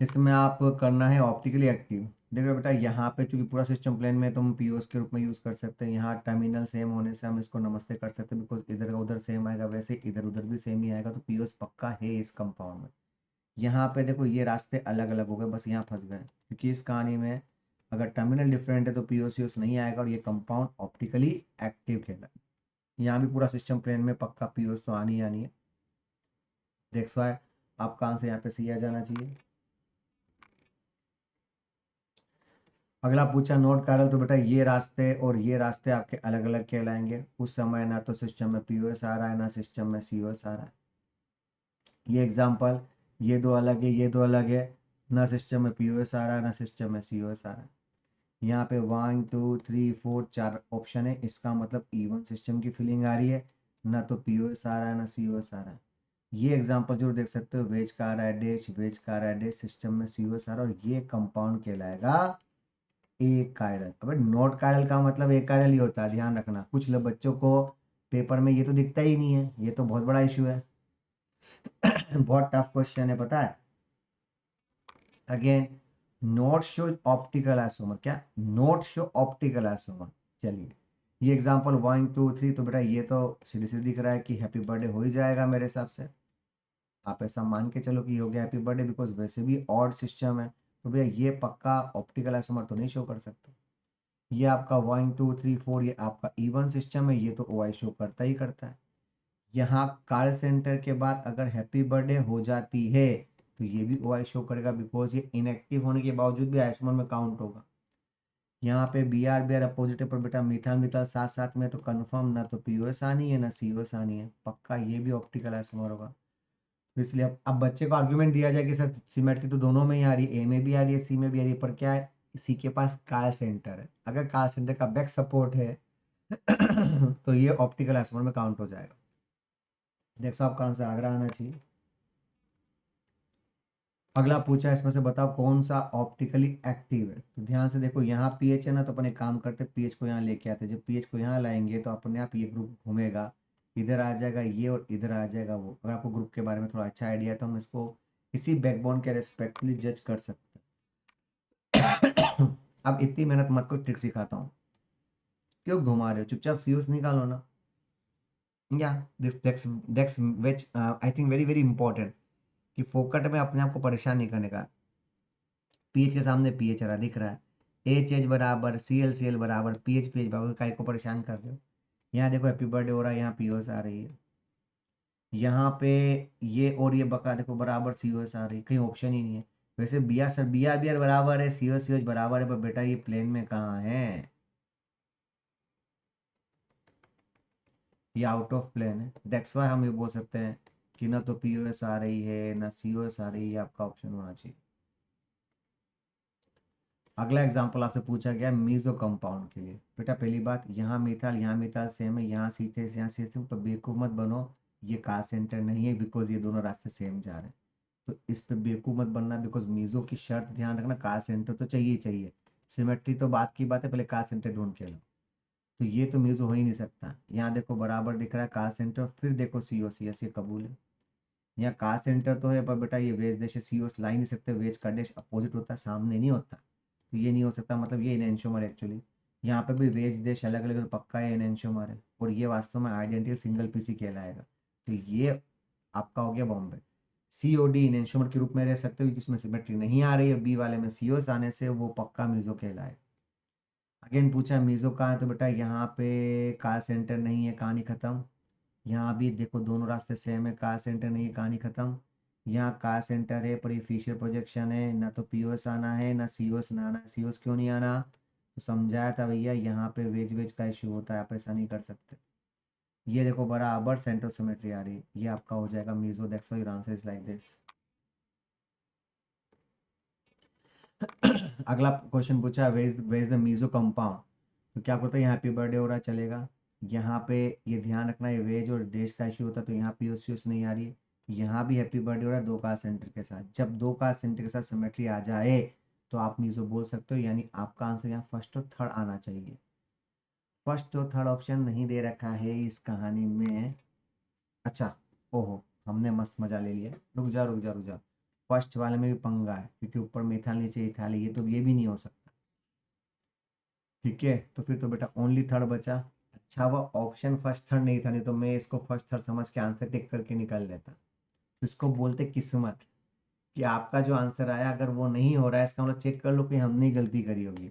इसमें आप करना है ऑप्टिकली एक्टिव। देखो बेटा, यहाँ पे चूंकि पूरा सिस्टम प्लेन में तो हम पीओस के रूप में यूज कर सकते हैं। यहाँ टर्मिनल सेम होने से हम इसको नमस्ते कर सकते हैं, बिकॉज इधर का उधर सेम आएगा, वैसे इधर उधर भी सेम ही आएगा, तो पीओस पक्का है इस कंपाउंड में। यहाँ पे देखो ये रास्ते अलग अलग हो गए, बस यहाँ फंस गए, क्योंकि इस कहानी में अगर टर्मिनल डिफरेंट है तो पीओसीओस नहीं आएगा और ये कंपाउंड ऑप्टिकली एक्टिव कहलाएगा। यहाँ भी पूरा सिस्टम प्लेन में पक्का पीओस तो आनी आनी है। दैट्स व्हाई आपका आंसर यहाँ पे सी आ जाना चाहिए। अगला पूछा नोड कायरल, तो बेटा ये रास्ते और ये रास्ते आपके अलग अलग कहलाएंगे। उस समय ना तो सिस्टम में पीओएस आ रहा है ना सिस्टम में सीओएस आ रहा है। ये एग्जांपल, ये दो अलग है, ये दो अलग है, ना सिस्टम में पीओएस आ रहा है ना सिस्टम में सीओएस आ रहा है। यहाँ पे 1 2 3 4 4 ऑप्शन है, इसका मतलब इवन सिस्टम की फीलिंग आ रही है, ना तो पीओएस आ रहा है ना सीओएस आ रहा है। ये एग्जांपल जो देख सकते हो, वेज का आ रहा है डैश, वेज का आ रहा है डैश, सिस्टम में सीओएस आ रहा है, और ये कंपाउंड कहलाएगा एक कायरल। अबे नॉट कायरल का मतलब एक कायरल ही होता है, ध्यान रखना। कुछ लोग बच्चों को पेपर में ये तो दिखता ही नहीं है, ये तो बहुत बड़ा इशू है। बहुत टफ क्वेश्चन है पता है। Again, note show optical isomer, क्या नोट शो ऑप्टिकल आइसोमर। चलिए ये एग्जांपल 1 2 3, तो बेटा ये तो सीधे सीधे दिख रहा है कि हैप्पी बर्थडे हो ही जाएगा मेरे हिसाब से। आप ऐसा मान के चलो कि हो गया हैप्पी बर्थडे, बिकॉज वैसे भी ऑड सिस्टम है, तो भैया ये पक्का ऑप्टिकल आइसोमर तो नहीं शो कर सकते। ये आपका 1 2 3 4 ये आपका इवन सिस्टम है, ये तो ओ आई शो करता ही करता है। यहाँ कॉल सेंटर के बाद अगर हैप्पी बर्थडे हो जाती है तो ये भी ओ आई शो करेगा, बिकॉज ये इनएक्टिव होने के बावजूद भी आइसोमर में काउंट होगा। यहाँ पे बी आर अपोजिट पर बेटा मिथाल मिथाल साथ साथ में, तो कंफर्म ना तो पीओएस आनी है ना सीओएस आनी है, पक्का ये भी ऑप्टिकल आइसोमर होगा। तो इसलिए अब बच्चे को आर्ग्यूमेंट दिया जाए कि सर सिमेट्री तो दोनों में ही आ रही है, ए में भी आ रही है सी में भी आ रही है, पर क्या है, सी के पास काल सेंटर है। अगर काल सेंटर का बैक सपोर्ट है तो ये ऑप्टिकल आइसोमर में काउंट हो जाएगा। देखो आपका आंसर आगरा आना चाहिए। अगला पूछा इसमें से बताओ कौन सा ऑप्टिकली एक्टिव है। तो ध्यान से देखो, यहाँ पीएच है ना, तो अपन एक काम करते पीएच को यहाँ लेके आते। जब पीएच को यहाँ लाएंगे तो अपने आप ये ग्रुप घूमेगा, इधर आ जाएगा ये और इधर आ जाएगा वो। अगर आपको ग्रुप के बारे में थोड़ा अच्छा आइडिया है तो हम इसको इसी बैकबोन के रेस्पेक्टली जज कर सकते हैं। अब इतनी मेहनत मत को ट्रिक सिखाता हूँ, क्यों घुमा रहे हो, चुपचाप सीओस निकालो ना। या this that's which I think very very important, कि फोकट में अपने आप को परेशान नहीं करने का। पीएच के सामने पीएच रहा दिख रहा है, एच एच बराबर सी एल बराबर पीएच बराबर, काय को परेशान कर रहे हो। यहाँ देखो हैप्पी बर्थडे हो रहा है, यहाँ पीओएस आ रही है, यहाँ पे ये और ये बका देखो बराबर सीओएस आ रही है, कहीं ऑप्शन ही नहीं है। वैसे बी आर बराबर है, सी ओ बराबर है, पर बेटा ये प्लेन में कहाँ है, ये आउट ऑफ प्लेन है। दैट्स वाई हम ये बोल सकते हैं कि ना तो पीओएस आ रही है ना सीओएस आ रही है, आपका ऑप्शन होना चाहिए। अगला एग्जाम्पल आपसे पूछा गया मीजो कंपाउंड के लिए। बेटा पहली बात, यहाँ मिथाल सेम है, यहाँ सीथे यहाँ सीथे, पर बेवकूफ मत बनो, ये कार सेंटर नहीं है, बिकॉज ये दोनों रास्ते सेम जा रहे हैं। तो इस पे बेवकूफ मत बनना, बिकॉज मीजो की शर्त ध्यान रखना, कार सेंटर तो चाहिए ही चाहिए। सिमेट्री तो बात की बात है, पहले कार सेंटर ढूंढ के लो। तो ये तो मीजो हो ही नहीं सकता। यहाँ देखो बराबर दिख रहा है कार सेंटर, फिर देखो सीओ सी एस, ये कबूल है। यहाँ कार सेंटर तो है, पर बेटा ये वेज देश सी ओस ला ही नहीं सकते, वेज का देश अपोजिट होता है, सामने नहीं होता। तो ये नहीं हो सकता, मतलब ये इनएंशोमर एक्चुअली। यहाँ पे भी वेज देश अलग अलग, तो पक्का है इनएंशोमर है, और ये वास्तव में आइडेंटिकल सिंगल पीसी कहलाएगा। तो ये आपका हो गया बॉम्बे। सी ओ डी इनएंशोमर के रूप में रह सकते हो, क्योंकि इसमें सिमेट्री नहीं आ रही है, बी वाले में सीओस आने से वो पक्का मीजो कहलाएगा। अगेन पूछा मीजो कहाँ है, तो बेटा यहाँ पे कार सेंटर नहीं है, कहानी खत्म। यहाँ भी देखो दोनों रास्ते सेम है, कार सेंटर नहीं है, कहानी खत्म। यहाँ कार सेंटर है पर ये फिशर प्रोजेक्शन है, ना तो पीओएस आना है ना सीओएस ना आना है। सीओएस क्यों नहीं आना, तो समझाया था भैया, यहाँ पे वेज वेज का इशू होता है, आप ऐसा नहीं कर सकते। ये देखो बराबर सेंटर सिमेट्री आ रही है, ये आपका हो जाएगा meso. That's why your answer is like this. अगला क्वेश्चन पूछा वेज द मीजो कंपाउंड। तो क्या करता है, यहाँ हैप्पी बर्थडे हो रहा है चलेगा, यहाँ पे ये ध्यान रखना ये वेज और देश का इशू होता है, तो यहाँ पीओसीएस नहीं आ रही है। यहाँ भी हैप्पी बर्थडे हो रहा है दो कार सेंटर के साथ, जब दो कार सेंटर के साथ सिमेट्री आ जाए तो आप मीजो बोल सकते हो, यानी आपका आंसर यहाँ फर्स्ट और थर्ड आना चाहिए। फर्स्ट और थर्ड ऑप्शन नहीं दे रखा है इस कहानी में। अच्छा, ओहो, हमने मस्त मजा ले लिया। रुक जा रुक जा रुक जा, फर्स्ट वाले में भी पंगा है, क्योंकि ऊपर मिथाल नीचे इथाल है, ये भी नहीं हो सकता। ठीक है, तो फिर तो बेटा ओनली थर्ड बचा। अच्छा वो ऑप्शन फर्स्ट थर्ड नहीं था, नहीं तो मैं इसको फर्स्ट थर्ड समझ के आंसर टिक करके निकाल लेता। तो इसको बोलते किस्मत, कि आपका जो आंसर आया अगर वो नहीं हो रहा है, इसका मतलब चेक कर लो कि हमने ही गलती करी होगी।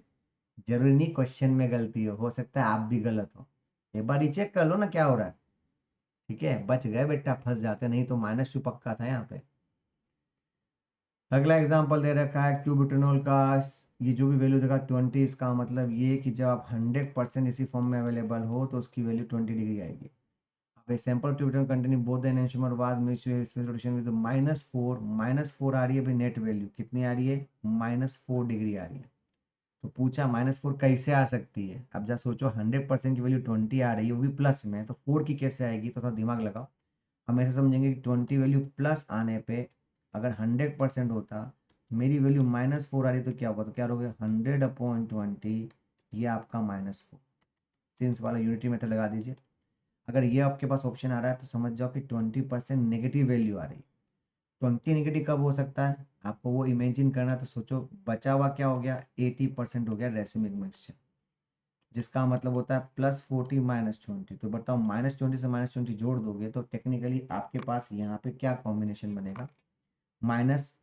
जरूरी नहीं क्वेश्चन में गलती हो सकता है आप भी गलत हो। एक बार रिचेक कर लो ना क्या हो रहा है। ठीक है, बच गए बेटा, फंस जाते, नहीं तो -2 पक्का था यहाँ पे। अगला एग्जांपल दे रखा है क्यूबिटनॉल का। ये जो भी वैल्यू देखा 20, इसका मतलब ये कि जब आप 100% इसी फॉर्म में अवेलेबल हो तो उसकी वैल्यू 20 डिग्री आएगी। अब ए सैंपल क्यूबिटनॉल containing both the enhancement was mutual space rotation with -4 आ रही है भाई, नेट वैल्यू कितनी आ रही है, -4 डिग्री आ रही है। तो पूछा -4 कैसे आ सकती है। अब जब सोचो 100% की वैल्यू 20 आ रही है, वो भी प्लस में, तो 4 की कैसे आएगी, तो थोड़ा दिमाग लगाओ। हम ऐसे समझेंगे कि 20 वैल्यू प्लस आने पे अगर 100% होता, मेरी वैल्यू -4 आ रही तो क्या होगा, तो क्या होगा 100/20, ये आपका -4। सिंस वाला यूनिटी मेथड लगा दीजिए। अगर ये आपके पास ऑप्शन आ रहा है तो समझ जाओ कि 20% नेगेटिव वैल्यू आ रही है। 20 नेगेटिव कब हो सकता है, आपको वो इमेजिन करना है, तो सोचो बचा हुआ क्या हो गया, 80% हो गया रेसिमिक मिक्सचर, जिसका मतलब होता है +40 -20। तो बताओ -20 से -20 जोड़ दोगे तो टेक्निकली आपके पास यहाँ पे क्या कॉम्बिनेशन बनेगा, माइनस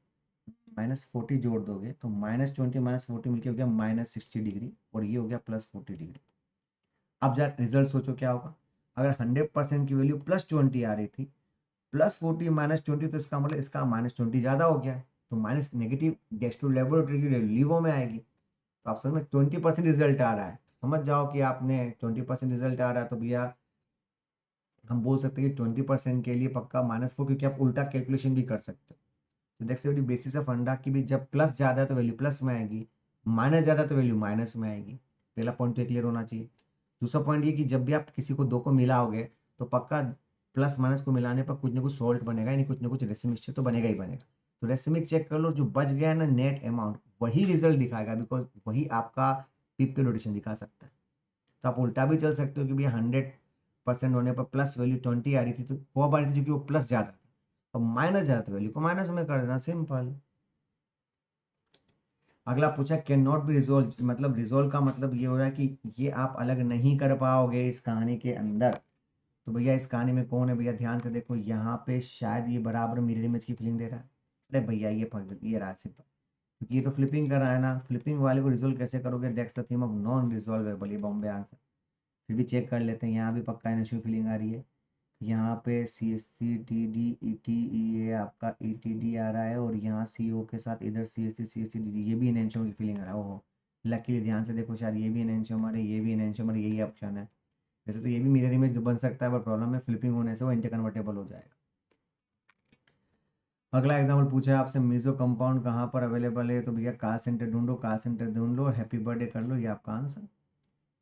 -40 जोड़ दोगे तो -20 -40 मिलके हो गया -60 डिग्री, और ये हो गया +40 डिग्री। अब जरा रिजल्ट सोचो क्या होगा। अगर 100% की वैल्यू +20 आ रही थी, +40 -20, तो इसका मतलब इसका -20 ज़्यादा हो गया, तो minus negative gas to laboratory की लिवो में आएगी। तो आप समझ में 20% रिजल्ट आ रहा है, समझ जाओ कि आपने 20% रिजल्ट आ रहा है, तो भैया हम बोल सकते हैं कि 20% के लिए पक्का -4, क्योंकि आप उल्टा कैलकुलेशन भी कर सकते हो। तो देख सकते हो बेसिस ऑफ अंडा की भी, जब प्लस ज़्यादा है तो वैल्यू प्लस में आएगी, माइनस ज़्यादा है तो वैल्यू माइनस में आएगी। पहला पॉइंट तो क्लियर होना चाहिए। दूसरा पॉइंट ये कि जब भी आप किसी को दो को मिलाओगे तो पक्का प्लस माइनस को मिलाने पर कुछ ना कुछ सॉल्ट बनेगा, यानी कुछ ना कुछ रेसिमिक मिक्सचर तो बनेगा ही बनेगा। तो रेसिमिक चेक कर लो, जो बच गया है ना नेट अमाउंट, वही रिजल्ट दिखाएगा, बिकॉज वही आपका पीप पे रोटेशन दिखा सकता है। तो आप उल्टा भी चल सकते हो कि भैया 100% होने पर प्लस वैल्यू 20 आ रही थी, तो वो आ रही थी क्योंकि वो प्लस ज़्यादा था, और माइनस ज़्यादा, तो वैल्यू को माइनस में कर देना, सिंपल। अगला पूछा कैन नॉट बी रिजोल्व, मतलब रिजोल्व का मतलब ये हो रहा है कि ये आप अलग नहीं कर पाओगे इस कहानी के अंदर। तो भैया इस कहानी में कौन है, भैया ध्यान से देखो, यहाँ पे शायद ये बराबर मिरर इमेज की फीलिंग दे रहा है। अरे भैया ये रहा सिंपल, क्योंकि ये तो फ्लिपिंग कर रहा है ना, फ्लिपिंग वाले को रिजोल्व कैसे करोगे, that's the theme of non resolvable, ये बॉम्बे आंसर। फिर भी चेक कर लेते हैं, यहाँ भी पक्का इनिशियल फीलिंग आ रही है। यहाँ पे CSC TD ET आपका ETD आ रहा है, और यहाँ CO के साथ इधर CSC CSC DD, ये भी एनेंशियम की फीलिंग आ रहा है। ओहो, लकीली ध्यान से देखो, शायद ये भी एनेंशियम है, ये भी एनेंशियम है, यही ऑप्शन है। वैसे तो ये भी मिरर इमेज बन सकता है, पर प्रॉब्लम है फ्लिपिंग होने से वो इंटर कन्वर्टेबल हो जाएगा। अगला एग्जाम्पल पूछा है आपसे, मीजो कंपाउंड कहाँ पर अवेलेबल है, तो भैया कार सेंटर ढूंढो, कार सेंटर ढूंढ लो और हैप्पी बर्थडे कर लो, ये आपका आंसर।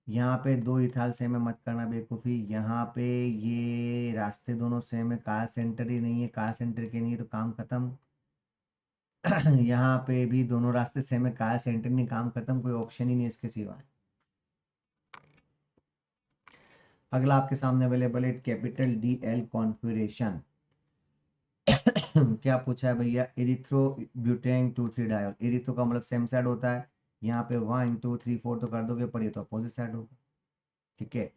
यहाँ पे दो इथाल सेम है, मत करना बेवकूफ़ी। यहाँ पे ये रास्ते दोनों सेम है, कार सेंटर ही नहीं है, कार सेंटर के नहीं है तो काम खत्म। यहाँ पे भी दोनों रास्ते सेम है, कार सेंटर नहीं, काम खत्म, कोई ऑप्शन ही नहीं है इसके सिवा। अगला आपके सामने अवेलेबल है कैपिटल DL कॉन्फ़िगरेशन। क्या पूछा है भैया, इरिथ्रो ब्यूटेन 2,3 डायोल। इरिथ्रो का मतलब सेम साइड होता है, यहाँ पे 1 2 3 4 तो कर दोगे, पर ये तो अपोजिट साइड होगा। ठीक है,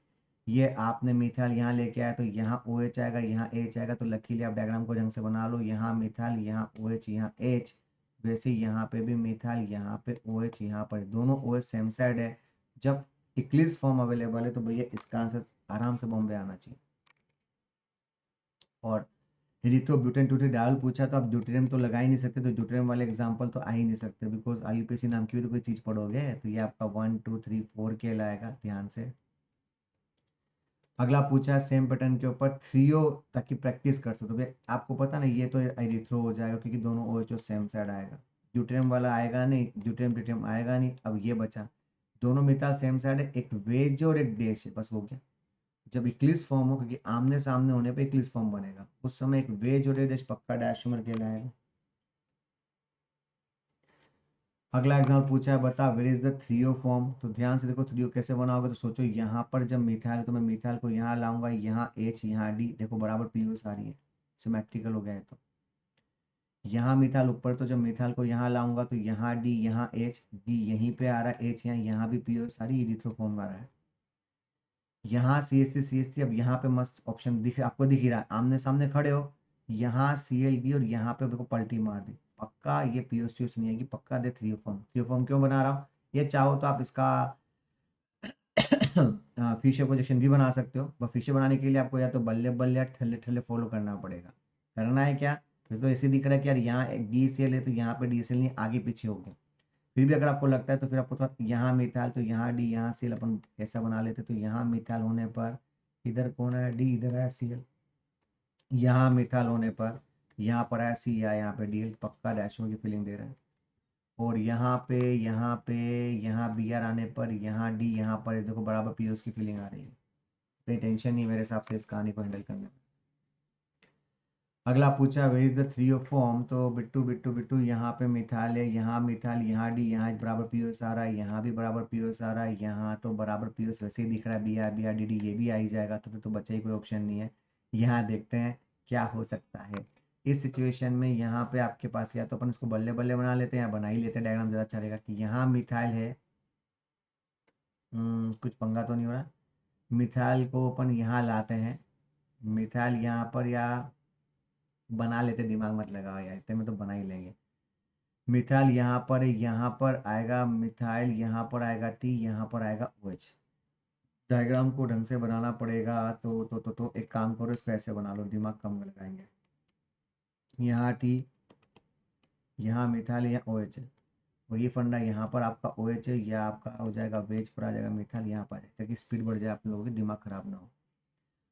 ये आपने मिथाइल यहाँ लेके आया तो यहाँ OH आएगा, यहाँ H आएगा, तो लकीली आप डायग्राम को ढंग से बना लो, यहाँ मिथाइल, यहाँ OH, यहाँ H। वैसे ही यहाँ पे भी मिथाइल, यहाँ पे OH, यहाँ पर दोनों OH सेम साइड है। जब इक्लिप्स फॉर्म अवेलेबल है तो भैया इसका आंसर आराम से बॉम्बे आना चाहिए। और लिथो ब्यूटेन टूटे डायल पूछा तो आप ड्यूटेरियम तो लगा ही नहीं सकते, तो ड्यूटेरियम वाले एग्जांपल तो आ ही नहीं सकते, बिकॉज IUPAC नाम की भी तो कोई चीज़ पढ़ोगे, तो ये आपका 1 2 3 4 के लाएगा, ध्यान से। अगला पूछा है सेम पैटर्न के ऊपर थ्रियो, ताकि प्रैक्टिस कर सको। तो भैया आपको पता ना, ये तो एरिथ्रो हो जाएगा क्योंकि दोनों OH सेम साइड आएगा। ड्यूटेरियम वाला आएगा नहीं, ड्यूटेरियम ड्यूटेरियम आएगा नहीं। अब ये बचा, दोनों मिथाइल सेम साइड है, एक वेज और एक डैश है, बस हो गया। जब इक्लिप्स फॉर्म हो, क्योंकि आमने सामने होने पे इक्लिप्स फॉर्म बनेगा, उस समय एक वेज और एक डैश पक्का डैशोमर कहलाएगा। अगला एग्जाम्पल पूछा है, बता where is the threo form. तो ध्यान से देखो, थ्रियो कैसे बनाओगे, तो सोचो यहाँ पर जब मिथाइल, तो मैं मिथाइल को यहाँ लाऊंगा, यहाँ H, यहाँ D, देखो बराबर पीओ सारी है, सिमेट्रिकल हो गया है। तो यहाँ मिथाइल ऊपर, तो जब मिथाइल को यहाँ लाऊंगा तो यहाँ D, यहाँ H, D यहीं पे आ रहा है, H यहाँ भी पीओ सारी, इरिथ्रो फॉर्म आ रहा है। यहाँ CH3 अब यहाँ पे मस्त ऑप्शन दिख, आपको दिख ही रहा है, आमने सामने खड़े हो, यहाँ CL और यहाँ पे देखो पलटी मार दी, पक्का ये POCS नहीं आएगी, पक्का दे थ्रियो फॉर्म। थ्रियो फॉर्म क्यों बना रहा हूँ, ये चाहो तो आप इसका फीचर प्रोजेक्शन भी बना सकते हो, पर फीचर बनाने के लिए आपको या तो बल्ले बल्ले या ठल्ले ठल्ले फॉलो करना पड़ेगा। करना है क्या, तो ऐसे दिख रहा है कि यार यहाँ एक DCL है तो यहाँ पे DCL नहीं, आगे पीछे हो गया। फिर भी अगर आपको लगता है तो फिर आपको थोड़ा यहाँ मिथाल तो यहाँ डी, यहाँ सीएल अपन ऐसा बना लेते, तो यहाँ मिथाल होने पर इधर कौन है डी, इधर है सीएल, यहाँ मिथाल होने पर यहाँ पर है सी या यहाँ पे DL, पक्का डैशबोर्ड की फीलिंग दे रहा है। और यहाँ बी आर आने पर यहाँ डी, यहाँ पर देखो बराबर पीओस की फीलिंग आ रही है। कोई टेंशन नहीं मेरे हिसाब से इस कहानी को हैंडल करने में। अगला पूछा way is the three of form, तो बिट्टू बिट्टू बिट्टू यहाँ पे मिथाल है, यहाँ मिथाल, यहाँ डी, यहाँ बराबर पीओस आ रहा है, यहाँ भी बराबर पीओस आ रहा है, यहाँ तो बराबर पीओस वैसे ही दिख रहा है, बी आर डी डी, ये भी आ ही जाएगा, तो फिर तो बचा ही कोई ऑप्शन नहीं है। यहाँ देखते हैं क्या हो सकता है इस सिचुएशन में। यहाँ पे आपके पास या तो अपन इसको बल्ले बल्ले बना लेते हैं या बना ही लेते हैं, डायग्राम ज़्यादा अच्छा रहेगा कि यहाँ मिथाइल है। कुछ पंगा तो नहीं हो रहा। मिथाइल को अपन यहाँ लाते हैं, मिथाइल यहाँ पर या बना लेते, दिमाग मत लगाओ यार, इतने में तो बना ही लेंगे। मिथाइल यहाँ पर आएगा मिथाइल, यहाँ पर आएगा टी, यहाँ पर आएगा OH। डायग्राम को ढंग से बनाना पड़ेगा, तो एक काम करो, इसको ऐसे बना लो, दिमाग कम लगाएंगे। यहाँ टी, यहाँ मिथाइल, यहाँ OH है, और ये फंडा यहाँ पर आपका OH है, या आपका हो जाएगा वेज पर आ जाएगा मिथाइल, यहाँ पर आ जाएगा, ताकि स्पीड बढ़ जाए, आप लोगों की दिमाग खराब ना हो।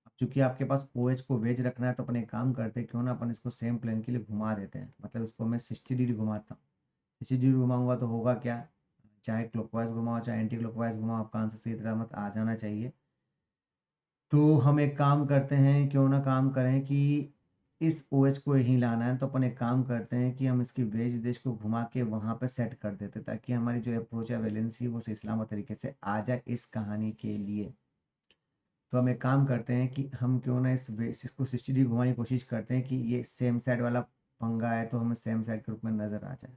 अब चूंकि आपके पास OH को वेज रखना है, तो अपन एक काम करते हैं, क्यों ना अपन इसको सेम प्लेन के लिए घुमा देते हैं, मतलब इसको मैं 60 डिग्री घुमाता हूँ। 60 डिग्री घुमाऊंगा तो होगा क्या, चाहे क्लॉकवाइज घुमाओ चाहे एंटी क्लॉकवाइज घुमाओ, आपका आंसर सही तरह मत आ जाना चाहिए। तो हम एक काम करते हैं, क्यों ना काम करें कि इस OH को यहीं लाना है, तो अपन एक काम करते हैं कि हम इसकी वेज देश को घुमा के वहाँ पे सेट कर देते, ताकि हमारी जो अप्रोच है वैलेंसी वो सही सलामत तरीके से आ जाए इस कहानी के लिए। तो हम एक काम करते हैं कि हम क्यों ना इसको 60 डिग्री घुमाने की कोशिश करते हैं कि ये सेम साइड वाला पंगा है, तो हमें सेम साइड के रूप में नजर आ जाए।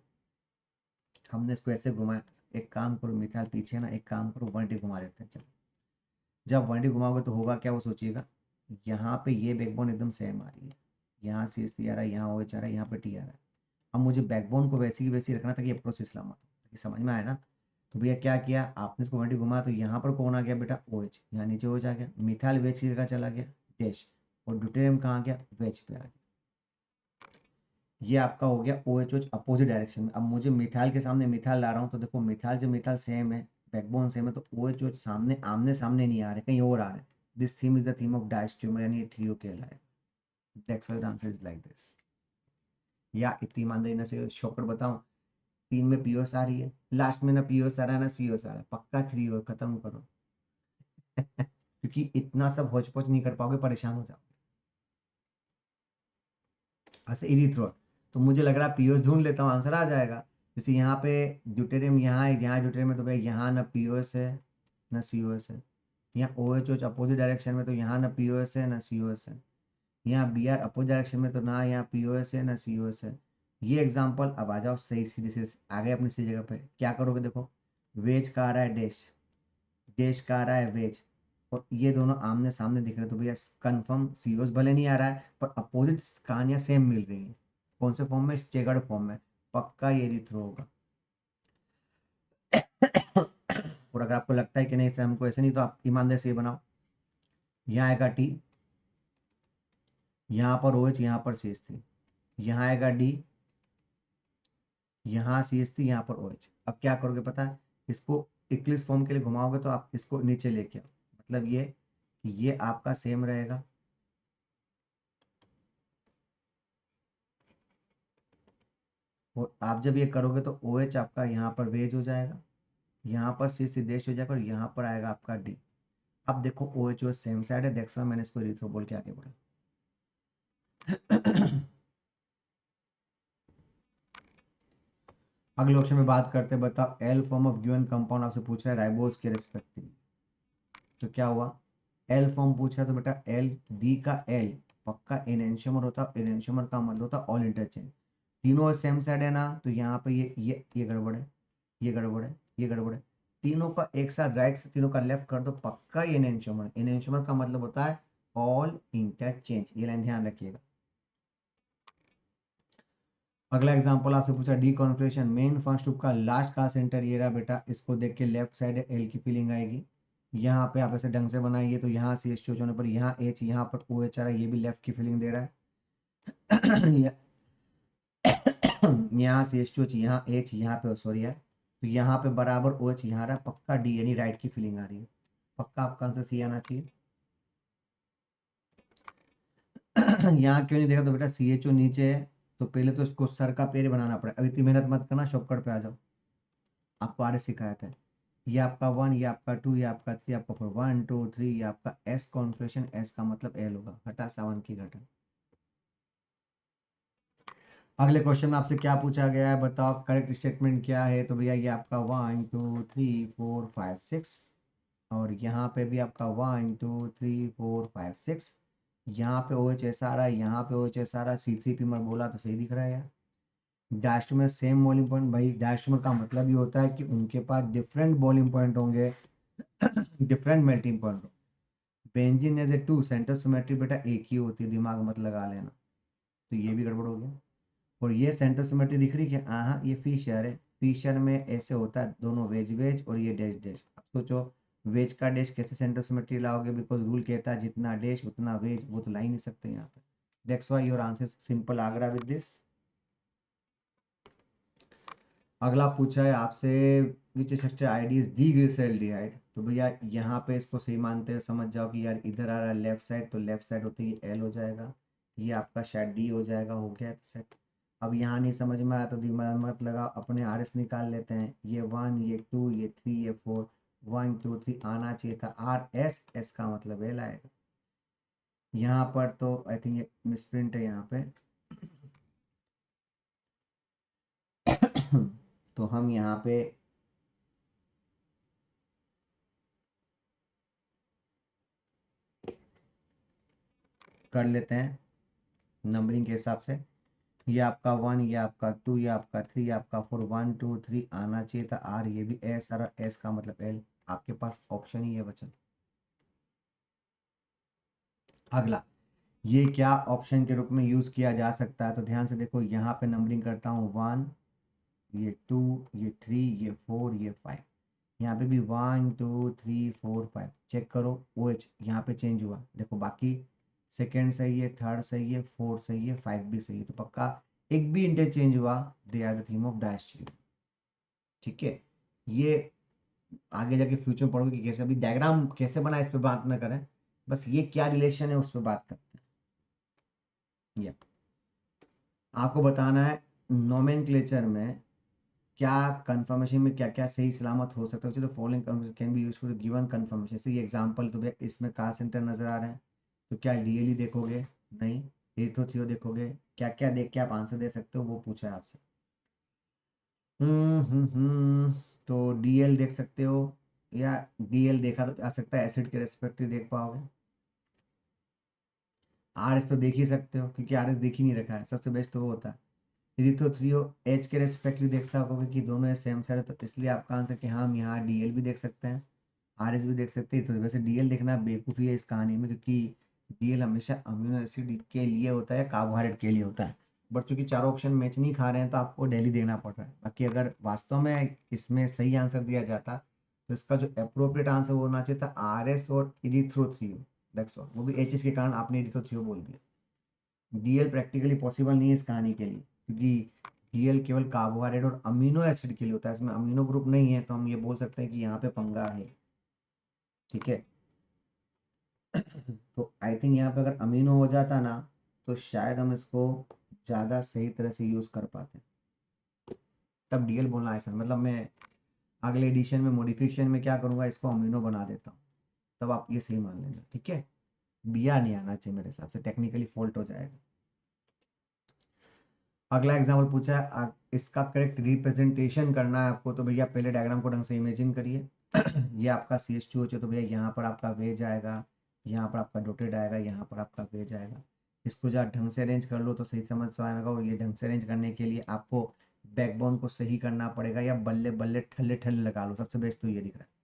हमने इसको ऐसे घुमाया, एक काम करो मिथाल पीछे ना, एक काम करो 1D घुमा देते हैं, चलो। जब 1D घुमाओगे तो होगा क्या, वो सोचिएगा, यहाँ पे ये बैकबोन एकदम सेम आ रही है, यहाँ CH3 आ रहा है, यहाँ OH आ रहा है, यहाँ पे T आ रहा है। अब मुझे बैकबोन को वैसी की वैसी रखना था कि अप्रोच इस्लाम आता, ताकि समझ में आए ना। तो भैया क्या किया आपने, इसको 1D घुमाया, तो यहाँ पर कौन आ गया बेटा, OH, यहाँ नीचे OH आ गया, मिथाइल वेज की जगह चला गया डैश, और ड्यूटेरियम कहाँ गया, वेज पे आ गया। ये आपका हो गया OH अपोजिट डायरेक्शन में। अब मुझे मिथाइल के सामने मिथाइल ला रहा हूँ, तो देखो मिथाइल जो मिथाइल सेम है, बैकबोन सेम है, तो OH सामने आमने सामने नहीं आ रहे, कहीं और आ रहे हैं। This theme is the theme of diastereomer, यानी ये थ्रियो कहलाएगा। That's why the answer is like this. या इतनी ईमानदारी से शॉकर बताऊं, 3 में पीओस आ रही है, लास्ट में ना पीओस आ रहा है ना सीओस आ रहा है, पक्का 3 हो, खत्म करो। क्योंकि इतना सब होच पोच नहीं कर पाओगे, परेशान हो जाओगे। ऐसे इरिथ्रोल, तो मुझे लग रहा है पीओस ढूंढ लेता हूँ, आंसर आ जाएगा। जैसे यहाँ पे ड्यूटेरियम, यहाँ है, यहाँ ड्यूटेरियम है, तो भाई यहाँ ना पीओएस है ना सीओएस है। यहाँ OH अपोजिट डायरेक्शन में, तो यहाँ ना पीओएस है ना सीओएस है। यहाँ BR अपोजिट डायरेक्शन में, तो ना यहाँ पीओएस है ना सीओएस है। ये एग्जाम्पल, अब आ जाओ सही सीधे से आ गए अपनी सही जगह पे। क्या करोगे, देखो वेज का आ रहा है डैश, डैश का आ रहा है वेज, और ये दोनों आमने सामने दिख रहे हैं, तो भैया कंफर्म सीओस भले नहीं आ रहा है, पर अपोजिट कहानियां सेम मिल रही हैं। कौन से फॉर्म में, स्टेगर्ड फॉर्म में, पक्का ये रिथ्रो होगा। और अगर आपको लगता है कि नहीं सर हमको ऐसे नहीं, तो आप ईमानदारी से ये बनाओ, यहाँ आएगा T, यहाँ पर OH, यहाँ पर CH3, यहाँ आएगा D, यहाँ CH3, यहाँ पर OH। अब क्या करोगे पता है, इसको इक्लिस फॉर्म के लिए घुमाओगे, तो आप इसको नीचे लेके आओ, मतलब ये आपका सेम रहेगा, और आप जब ये करोगे तो OH आपका यहाँ पर वेज हो जाएगा, यहाँ पर CH3 डैश हो जाएगा, और यहाँ पर आएगा आपका D। अब देखो OH सेम साइड है, देखो मैंने इसको इरिथ्रो बोल के आगे बढ़ा। अगले ऑप्शन में बात करते हैं, बताओ L form of given compound, आपसे पूछ रहा है राइबोज के रिस्पेक्टिव। तो क्या हुआ, एल फॉर्म पूछ रहा है, तो बेटा एल डी का एल पक्का एनेंशियोमर होता है, एनेंशियोमर का मतलब होता है ऑल इंटरचेंज। तीनों सेम साइड है ना, तो यहाँ पे ये गड़बड़ है, ये गड़बड़ है, ये गड़बड़ है। तीनों का एक साथ राइट से तीनों का लेफ्ट कर दो, पक्का ये एनेंशियोमर। एनेंशियोमर का मतलब होता है ऑल इंटरचेंज, ये लाइन ध्यान रखिएगा। अगला एग्जांपल आपसे पूछा डी कॉन्फ्रेशन मेन फर्स्ट ग्रुप का लास्ट का सेंटर ये रहा बेटा, इसको देख के लेफ्ट साइड एल की फीलिंग आएगी। यहाँ पे आप ऐसे ढंग से बनाइए तो यहाँ सी एच टू होने पर यहाँ एच, यहाँ पर ओ एच आ रहा है, ये भी लेफ्ट की फीलिंग दे रहा है। यहाँ सी एच टू एच, यहाँ एच, यहाँ पे सॉरी यार, तो यहाँ पे बराबर ओ एच यहाँ रहा, पक्का डी यानी राइट की फीलिंग आ रही है, पक्का आपका आंसर सी आना चाहिए। यहाँ क्यों नहीं देखा तो बेटा सी एच ओ नीचे है, तो पहले तो इसको सर का पैर बनाना पड़ेगा, अब इतनी मेहनत मत करना, शॉर्टकट पे आ जाओ, आपको आर एस सिखाया था। ये आपका वन, ये आपका टू, ये आपका थ्री, आपका फोर, वन टू थ्री, ये आपका एस कॉन्फ्रेशन, एस का मतलब एल होगा, घटा 7 की घटा। अगले क्वेश्चन में आपसे क्या पूछा गया है बताओ, करेक्ट स्टेटमेंट क्या है, तो भैया ये आपका 1 2 3 4 5 6, और यहाँ पे भी आपका 1 2 3 4 5 6, यहाँ पे ओ एच एस आ रहा है, यहाँ पे ओ एच एस आ रहा है, सी थ्री पी मैं बोला तो सही दिख रहा है यार। डायस्टोमर सेम बॉइलिंग पॉइंट, भाई डायस्टोमर का मतलब ये होता है कि उनके पास डिफरेंट बॉइलिंग पॉइंट होंगे, different melting point. Benzene as a two center symmetry बेटा एक ही होती है, दिमाग मत लगा लेना, तो ये भी गड़बड़ हो गया। और ये सेंटर सिमेट्री दिख रही है, हाँ ये फिशर है, फिशर में ऐसे होता है दोनों वेज वेज और ये डैश डैश। अब सोचो वेज का डैश कैसे सेंटर सिमेट्री लाओगे, बिकॉज रूल कहता है जितना डैश उतना वेज, वो तो ला ही नहीं सकते यहाँ पे। That's why your answer simple Agra with this. अगला पूछा है आपसे which structure ID is D glyceraldehyde, तो भैया यहाँ पे इसको सही मानते हुए समझ जाओ कि यार इधर आ रहा है लेफ्ट साइड, तो लेफ्ट साइड होती है एल हो जाएगा, ये आपका शायद डी हो जाएगा, हो गया तो सेट। अब यहाँ नहीं समझ में आया तो दिमाग मत लगा, अपने आर एस निकाल लेते हैं, ये वन, ये टू, ये थ्री, ये फोर, 1 2 3 आना चाहिए था आर एस, एस का मतलब एल आएगा। यहाँ पर तो आई थिंक ये मिसप्रिंट है यहाँ पे। तो हम यहाँ पे कर लेते हैं नंबरिंग के हिसाब से, ये आपका वन, ये आपका टू, ये आपका थ्री, ये आपका फोर, 1 2 3 आना चाहिए था आर, ये भी एस, और एस का मतलब एल, आपके पास ऑप्शन ही है बचा। अगला, ये क्या ऑप्शन के रूप में यूज किया जा सकता है, तो ध्यान से देखो, यहाँ पे नंबरिंग करता हूँ, वन, ये टू, ये थ्री, ये फोर, ये फाइव, यहाँ पे भी 1 2 3 4 5, चेक करो ओ एच यहाँ पे चेंज हुआ, देखो बाकी सेकेंड सही है, थर्ड सही है, फोर्थ सही है, फाइव भी सही है, तो पक्का एक भी इंटरचेंज हुआ, they are the theme of diastereomer. ठीक है, ये आगे जाके फ्यूचर में पढ़ोगे कि कैसे, अभी डायग्राम कैसे बना इस पे बात ना करें, बस ये क्या रिलेशन है उस पर बात करते हैं। ये आपको बताना है नोमेनक्लेचर में क्या कंफर्मेशन में क्या क्या सही सलामत हो सकता है, तो following confirmation can be used for given confirmation, जैसे ये एग्जांपल, तो भैया इसमें कार सेंटर नजर आ रहे हैं, तो क्या डीएलई देखोगे, नहीं, एथोथियो देखोगे, क्या क्या देख के आप आंसर दे सकते हो वो पूछा है आपसे। तो डीएल देख सकते हो, या डीएल देखा तो आ सकता है एसिड के रेस्पेक्टिव देख पाओगे, आरएस तो देख ही सकते हो क्योंकि आरएस देख ही नहीं रखा है, सबसे बेस्ट तो वो होता है। इरिथ्रोथ्रियो एच के रेस्पेक्टिव देख सकोगे कि दोनों सेम साइड है, तो इसलिए आपका आंसर कि हाँ हम यहाँ डीएल भी देख सकते हैं, आरएस भी देख सकते हैं, तो वैसे डीएल देखना बेवकूफ़ी है इस कहानी में, क्योंकि डीएल हमेशा अमीनो एसिड के लिए होता है, कार्बोहाइड्रेट के लिए होता है, बट चूंकि चारों ऑप्शन मैच नहीं खा रहे हैं तो आपको डेली देखना पड़ रहा है। बाकी अगर वास्तव में इसमें सही आंसर दिया जाता तो इसका जो अप्रोप्रिएट आंसर होना चाहिए था आर एस और इरिथ्रोथ्रियो, दैट्स ऑल, वो भी एच के कारण आपने इरिथ्रोथ्रियो बोल दिया। डीएल प्रैक्टिकली पॉसिबल नहीं है इस कहानी के लिए, क्योंकि डीएल केवल कार्बोहाइड्रेट और अमीनो एसिड के लिए होता है, इसमें अमीनो ग्रुप नहीं है, तो हम ये बोल सकते हैं कि यहाँ पे पंगा है। ठीक है, तो आई थिंक यहाँ पे अगर अमीनो हो जाता ना, तो शायद हम इसको ज़्यादा सही तरह से यूज़ कर पाते, तब डीएल बोलना ऐसा, मतलब मैं अगले एडिशन में मॉडिफिकेशन में क्या करूँगा, इसको अमीनो बना देता हूँ, तब आप ये सही मान लेना। ठीक है, बिया नहीं आना चाहिए मेरे हिसाब से, टेक्निकली फॉल्ट हो जाएगा। अगला एग्जाम्पल पूछा है इसका करेक्ट रिप्रेजेंटेशन करना है आपको, तो भैया पहले डायग्राम को ढंग से इमेजिन करिए। ये आपका सी एच टू हो, तो भैया यहाँ पर आपका वेज आएगा, यहाँ पर आपका डोटेड आएगा, यहाँ पर आपका वेज आएगा, इसको जब ढंग से अरेंज कर लो तो सही समझ में आएगा। और ये ढंग से अरेंज करने के लिए आपको बैकबोन को सही करना पड़ेगा, या बल्ले बल्ले ठल्ले ठल्ले लगा लो, सबसे बेस्ट तो ये दिख रहा है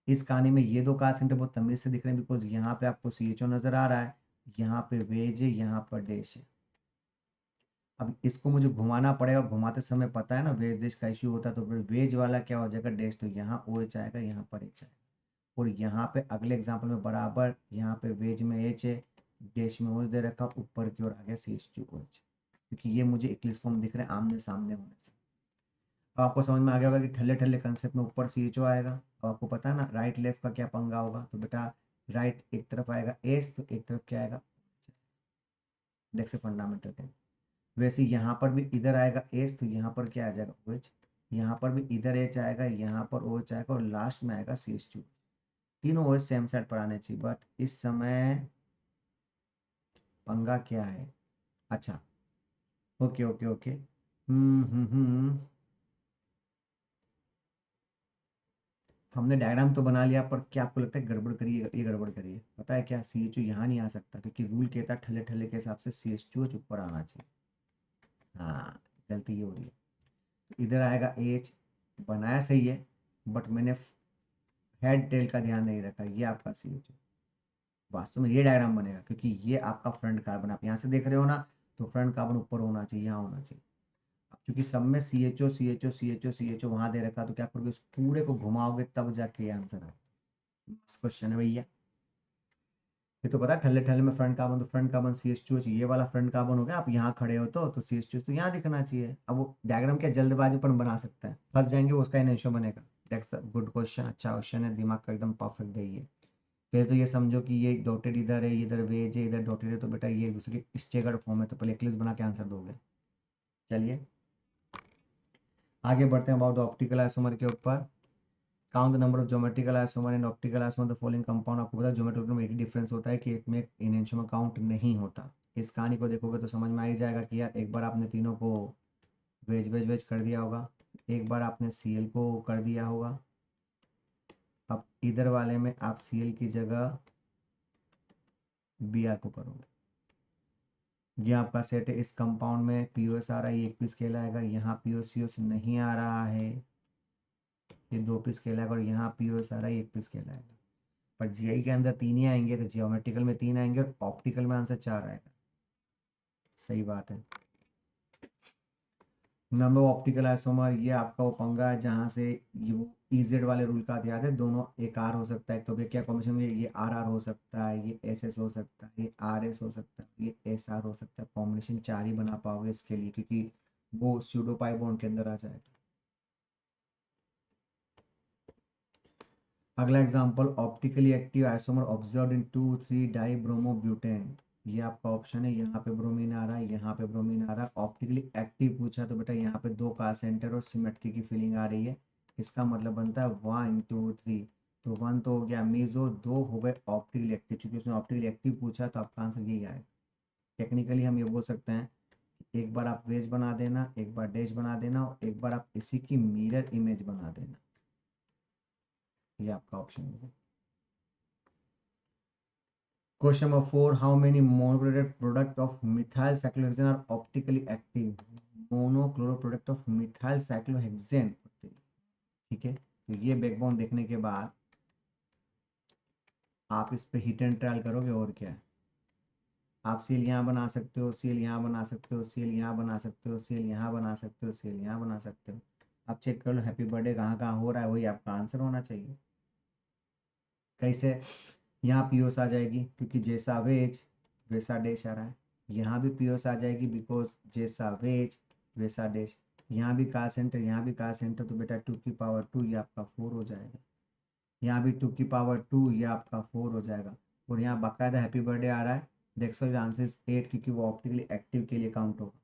इस कहानी में। ये दो कार सेंटर बहुत तमीज से दिख रहे हैं, बिकॉज यहाँ पे आपको सी एच ओ नजर आ रहा है, यहाँ पे वेज है, यहाँ पर डैश है। अब इसको मुझे घुमाना पड़ेगा, घुमाते समय पता है ना वेज देश का इश्यू होता है, तो फिर वेज वाला क्या हो जाएगा डैश, तो यहाँ ओ एच आएगा, यहाँ पर एच आएगा। और यहाँ पे अगले एग्जाम्पल में बराबर यहाँ पे वेज में एच है, डैश में ओच दे रखा, ऊपर की ओर आ गया C H two O H, क्योंकि ये मुझे इक्लिस फॉर्म दिख रहे हैं आमने सामने होने से। अब आपको समझ में आ गया होगा कि ठल्ले ठल्ले कंसेप्ट में ऊपर सी एच ओ आएगा। अब आपको पता है ना राइट लेफ्ट का क्या पंगा होगा, तो बेटा राइट एक तरफ आएगा एस, तो एक तरफ क्या आएगा, देख से फंडामेंटल है। वैसे यहाँ पर भी इधर आएगा एच, तो यहाँ पर क्या आ जाएगा ओ एच, यहाँ पर भी इधर एच आएगा, यहाँ पर ओ एच आएगा, और लास्ट में आएगा सी एच टू। तीनों ओ एच सेम साइड पर आने चाहिए, बट इस समय पंगा क्या है। अच्छा, ओके ओके ओके, हमने डायग्राम तो बना लिया, पर क्या आपको लगता है गड़बड़ करिए, ये गड़बड़ करिए, पता है क्या, सी एच ओ यहाँ नहीं आ सकता, क्योंकि रूल कहता है ठल्ले ठल्ले के हिसाब से सी एच टू एच ऊपर आना चाहिए। हाँ, गलती ये हो रही है। इधर आएगा एच, बनाया सही है, बट मैंने हेड टेल का ध्यान नहीं रखा, ये आपका सी एच ओ। वास्तव में ये डायग्राम बनेगा, क्योंकि ये आपका फ्रंट कार्बन, आप यहाँ से देख रहे हो ना, तो फ्रंट कार्बन ऊपर होना चाहिए, यहाँ होना चाहिए। अब क्योंकि सब में C H O C H O C H O C H O वहाँ दे रखा, तो क्या करोगे, उस पूरे को घुमाओगे तब जाके ये आंसर आए। क्वेश्चन है भैया, ये तो पता है ठल्ले ठल्ले में फ्रंट कार्बन, तो front carbon C H two H, ये वाला फ्रंट कार्बन हो गया, आप यहाँ खड़े हो तो सी एच टू तो यहाँ दिखना चाहिए। अब वो डायग्राम क्या जल्दबाजीपन बना सकता है, फंस जाएंगे, वो उसका इनेशो बनेगा। दैट्स अ गुड क्वेश्चन, अच्छा क्वेश्चन है, दिमाग का एकदम परफेक्ट है ये। पहले तो ये समझो कि ये डॉटेड इधर है, इधर वेज है, इधर डॉटेड है, तो बेटा ये एक दूसरे के स्टेगर्ड फॉर्म है, तो पहले एक्लिप्स बना के आंसर दोगे। चलिए आगे बढ़ते हैं, अबाउट द ऑप्टिकल आइसोमर के ऊपर। Count the number of geometrical isomer and optical isomer the following compound. आपको पता है ज्योमेट्रिकल में एक ही डिफरेंस होता है कि इसमें इनेंशियोमर काउंट नहीं होता। इस कहानी को देखोगे तो समझ में आ ही जाएगा कि यार एक बार आपने तीनों को वेज वेज वेज कर दिया होगा, एक बार आपने सी एल को कर दिया होगा, अब इधर वाले में आप सी एल की जगह बी आर को करोगे। ये आपका सेट है, इस कंपाउंड में पीओएस आ रहा है, ये एक पीस कहलाएगा, यहाँ पीओसीओस नहीं आ रहा है, ये दो पीस कहलाएगा, और यहाँ पीओएस आ रहा है, एक पीस कहलाएगा। पर जीआई के अंदर तीन ही आएंगे, तो जियोमेट्रिकल में तीन आएंगे, और ऑप्टिकल में आंसर चार आएगा। सही बात है। नंबर ऑप्टिकल आइसोमर, ये आपका वो पंगा है जहाँ से ये वो इजेड वाले रूल का याद है, दोनों एक आर हो सकता है, तो भी क्या कॉम्बिनेशन में ये आर आर हो सकता है, ये एस एस हो सकता है, ये आर एस हो सकता है, ये एस आर हो सकता है। कॉम्बिनेशन चार ही बना पाओगे इसके लिए, क्योंकि वो स्यूडो पाई बॉन्ड के अंदर आ जाएगा। अगला example, optically active isomer observed in 2,3 die bromo butane. ये आपका ऑप्शन है, यहाँ पे ब्रोमीन आ रहा है, यहाँ पे ब्रोमीन आ रहा है, ऑप्टिकली एक्टिव पूछा, तो बेटा यहाँ पे दो का सेंटर और सिमेट्री की फीलिंग आ रही है, इसका मतलब बनता है 1 2 3। तो वन तो हो गया मीजो, दो हो गए ऑप्टिकली एक्टिव, क्योंकि उसने ऑप्टिकली एक्टिव पूछा, तो आपका आंसर यही आएगा। टेक्निकली हम ये बोल सकते हैं, एक बार आप वेज बना देना, एक बार डैश बना देना, और एक बार आप इसी की मिरर इमेज बना देना, ये आपका ऑप्शन है। Question number 4. How many monochloride product of methyl cyclohexane are optically active? Monochloride product of methyl cyclohexane होते हैं, ठीक है। तो ये बैकबोन देखने के बाद आप इस पे हिट एंड ट्रायल करोगे, और क्या है, आप सील यहाँ बना सकते हो, सील यहाँ बना सकते हो, सील यहाँ बना सकते हो, सील यहाँ बना सकते हो, सील यहाँ बना सकते हो। आप चेक कर लो हैप्पी बर्थडे कहाँ कहाँ हो रहा है, वही आपका आंसर होना चाहिए। कैसे, यहाँ पीओस आ जाएगी, क्योंकि जैसा वेज वैसा डैश आ रहा है। यहाँ भी पीओस आ जाएगी, बिकॉज जैसा वेज वैसा डैश। यहाँ भी कार सेंटर, यहाँ भी कार सेंटर, तो बेटा 2 की पावर 2 ये आपका 4 हो जाएगा। यहाँ भी 2 की पावर 2 ये आपका 4 हो जाएगा। और यहाँ बाकायदा हैप्पी बर्थडे आ रहा है, देख सो आंसर 8, क्योंकि वो ऑप्टिकली एक्टिव के लिए काउंट होगा।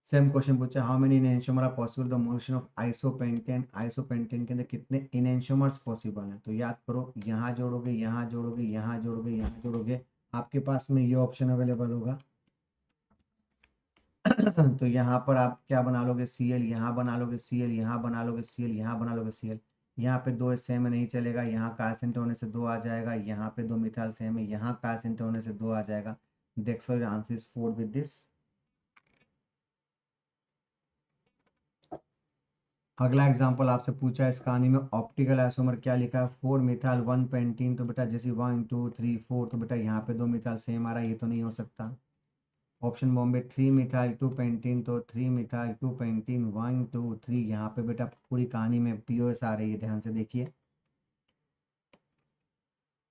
सेम क्वेश्चन पूछा, how many enantiomer are possible the motion of isopentane. Isopentane के अंदर कितने इनएंशियोमर्स पॉसिबल हैं, तो याद करो, यहाँ जोड़ोगे, यहाँ जोड़ोगे, यहाँ जोड़ोगे, यहाँ जोड़ोगे, आपके पास में ये ऑप्शन अवेलेबल होगा। तो यहाँ पर आप क्या बना लोगे, सी एल, यहाँ बना लोगे सी एल, यहाँ बना लोगे सी एल, यहाँ बना लोगे सी एल। यहाँ पे दो सेम में नहीं चलेगा, यहाँ का सेंटर होने से दो आ जाएगा, यहाँ पे दो मिथाइल सेम है, यहाँ का सेंटर होने से दो आ जाएगा। देखो आंसर इज 4 विद दिस। अगला एग्जांपल आपसे पूछा है इस कहानी में, ऑप्टिकल आइसोमर क्या लिखा है, 4 मिथाइल 1 पेंटीन। तो बेटा जैसे 1 2 3 4, तो बेटा यहाँ पे दो मिथाइल सेम आ रहा है, ये तो नहीं हो सकता। ऑप्शन बॉम्बे 3 मिथाइल 2 पेंटीन, तो 3 मिथाइल 2 पेंटीन 1 2 3, यहाँ पे बेटा पूरी कहानी में पीओएस आ रही है, ध्यान से देखिए।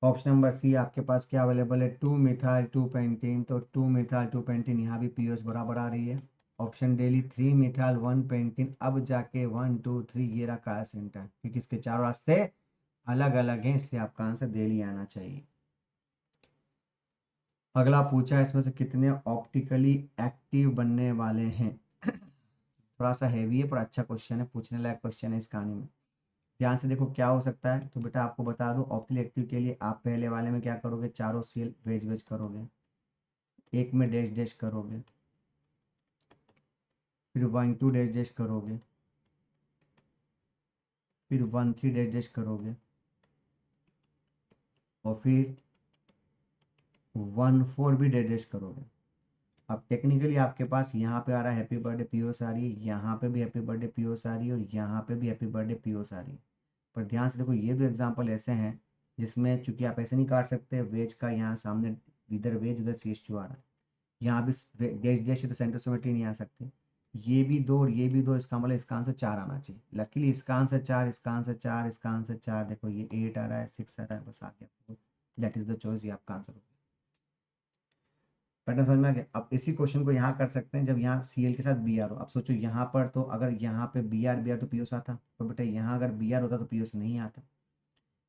ऑप्शन नंबर सी आपके पास क्या अवेलेबल है, 2 मिथाइल 2 पेंटीन, तो 2 मिथाइल 2 पेंटीन यहाँ भी पीओएस बराबर आ रही है। ऑप्शन डेली 3 मिथाइल 1 पेंटीन, अब जाके 1 2 3 ये रहा का सेंटर, क्योंकि इसके चारों रास्ते अलग अलग हैं, इसलिए आपका आंसर डेली आना चाहिए। अगला पूछा है इसमें से कितने ऑप्टिकली एक्टिव बनने वाले हैं। थोड़ा सा हैवी है पर अच्छा क्वेश्चन है, पूछने लायक क्वेश्चन है इस कहानी में। ध्यान से देखो क्या हो सकता है, तो बेटा आपको बता दूं ऑप्टिकली एक्टिव के लिए आप पहले वाले में क्या करोगे, चारों सील वेज वेज करोगे, एक में डैश डैश करोगे, फिर 1 2 डैश डैश करोगे, फिर 1 3 डैश डैश करोगे, और फिर 1 4 भी डैश डैश करोगे। अब टेक्निकली आपके पास यहाँ पे आ रहा है हैप्पी बर्थडे पीओस आ रही है, यहाँ पे भी हैप्पी बर्थडे पीओस आ रही है, और यहाँ पे भी हैप्पी बर्थडे पीओस आ रही है। पर ध्यान से देखो ये दो एग्जांपल ऐसे हैं जिसमें चूंकि आप ऐसे नहीं काट सकते, वेज का यहाँ सामने इधर वेज उधर CH2 आ रहा है, यहाँ भी डैश डैश है तो सेंटर सिमेट्री नहीं आ सकती। ये भी दो और ये भी दो, इसका मतलब इसका आंसर 4 आना चाहिए। लकीली इसका आंसर 4, इसका आंसर 4, इसका आंसर 4, देखो ये 8 आ रहा है, 6 आ रहा है, बस आ गया, दैट इज द चॉइस, ये आपका आंसर होगा। पैटर्न समझ में आ गया। अब इसी क्वेश्चन को यहाँ कर सकते हैं जब यहाँ Cl के साथ Br हो। अब सोचो यहाँ पर तो अगर यहाँ पे Br तो पीओस आता, तो बेटा यहाँ अगर Br होता तो पीओस नहीं आता,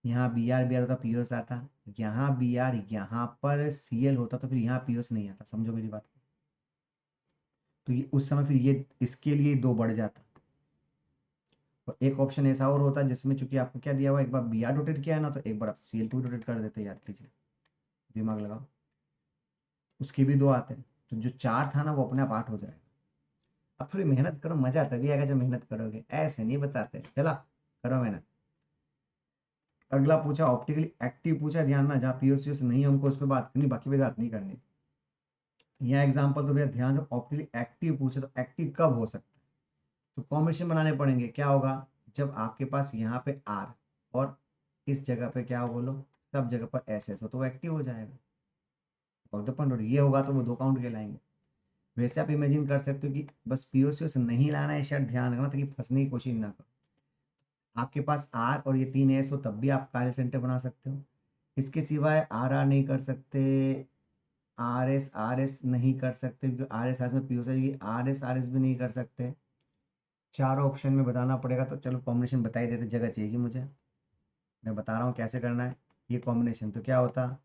यहाँ Br होता पीओस आता, यहाँ Br यहाँ पर Cl होता तो फिर यहाँ पीओस नहीं आता, समझो मेरी बात को। तो ये उस समय फिर ये इसके लिए 2 बढ़ जाता। और एक ऑप्शन ऐसा और होता जिसमें चूंकि आपको क्या दिया हुआ, एक बार Br रोटेट किया है ना, तो एक बार आप Cl2 रोटेट कर देते, याद कीजिए, दिमाग लगाओ। उसके भी 2 आते हैं, तो जो 4 था ना वो अपने आप 8 हो जाएगा। अब थोड़ी मेहनत करो, मजा तभी आएगा जब मेहनत करोगे, ऐसे नहीं बताते, चला करो मेहनत। अगला पूछा ऑप्टिकली एक्टिव पूछा, ध्यान ना, जहाँ पीओसीएस नहीं है उनको उस पर बात करनी, बाकी पे बात नहीं करनी। यहाँ एग्जाम्पल तो भैया ध्यान दो, ऑप्टिकली एक्टिव पूछे तो एक्टिव कब हो सकता है, तो कॉम्बिनेशन बनाने पड़ेंगे। क्या होगा, जब आपके पास यहाँ पे आर और इस जगह पे क्या हो बोलो, सब जगह पर SS हो, तो वो एक्टिव हो जाएगा। और दो पॉइंट ये होगा तो वो 2 काउंट कहलाएंगे। वैसे आप इमेजिन कर सकते हो कि बस पीओसीएस नहीं लाना है, शायद ध्यान रखना ताकि फंसने की कोशिश ना करो। आपके पास आर और ये 3S हो तब भी आप काले सेंटर बना सकते हो। इसके सिवाय RR नहीं कर सकते, RS नहीं कर सकते, क्योंकि RS में पीओ से RS भी नहीं कर सकते। चारों ऑप्शन में बताना पड़ेगा, तो चलो कॉम्बिनेशन बता ही देते, जगह चाहिए मुझे, मैं बता रहा हूँ कैसे करना है। ये कॉम्बिनेशन तो क्या होता,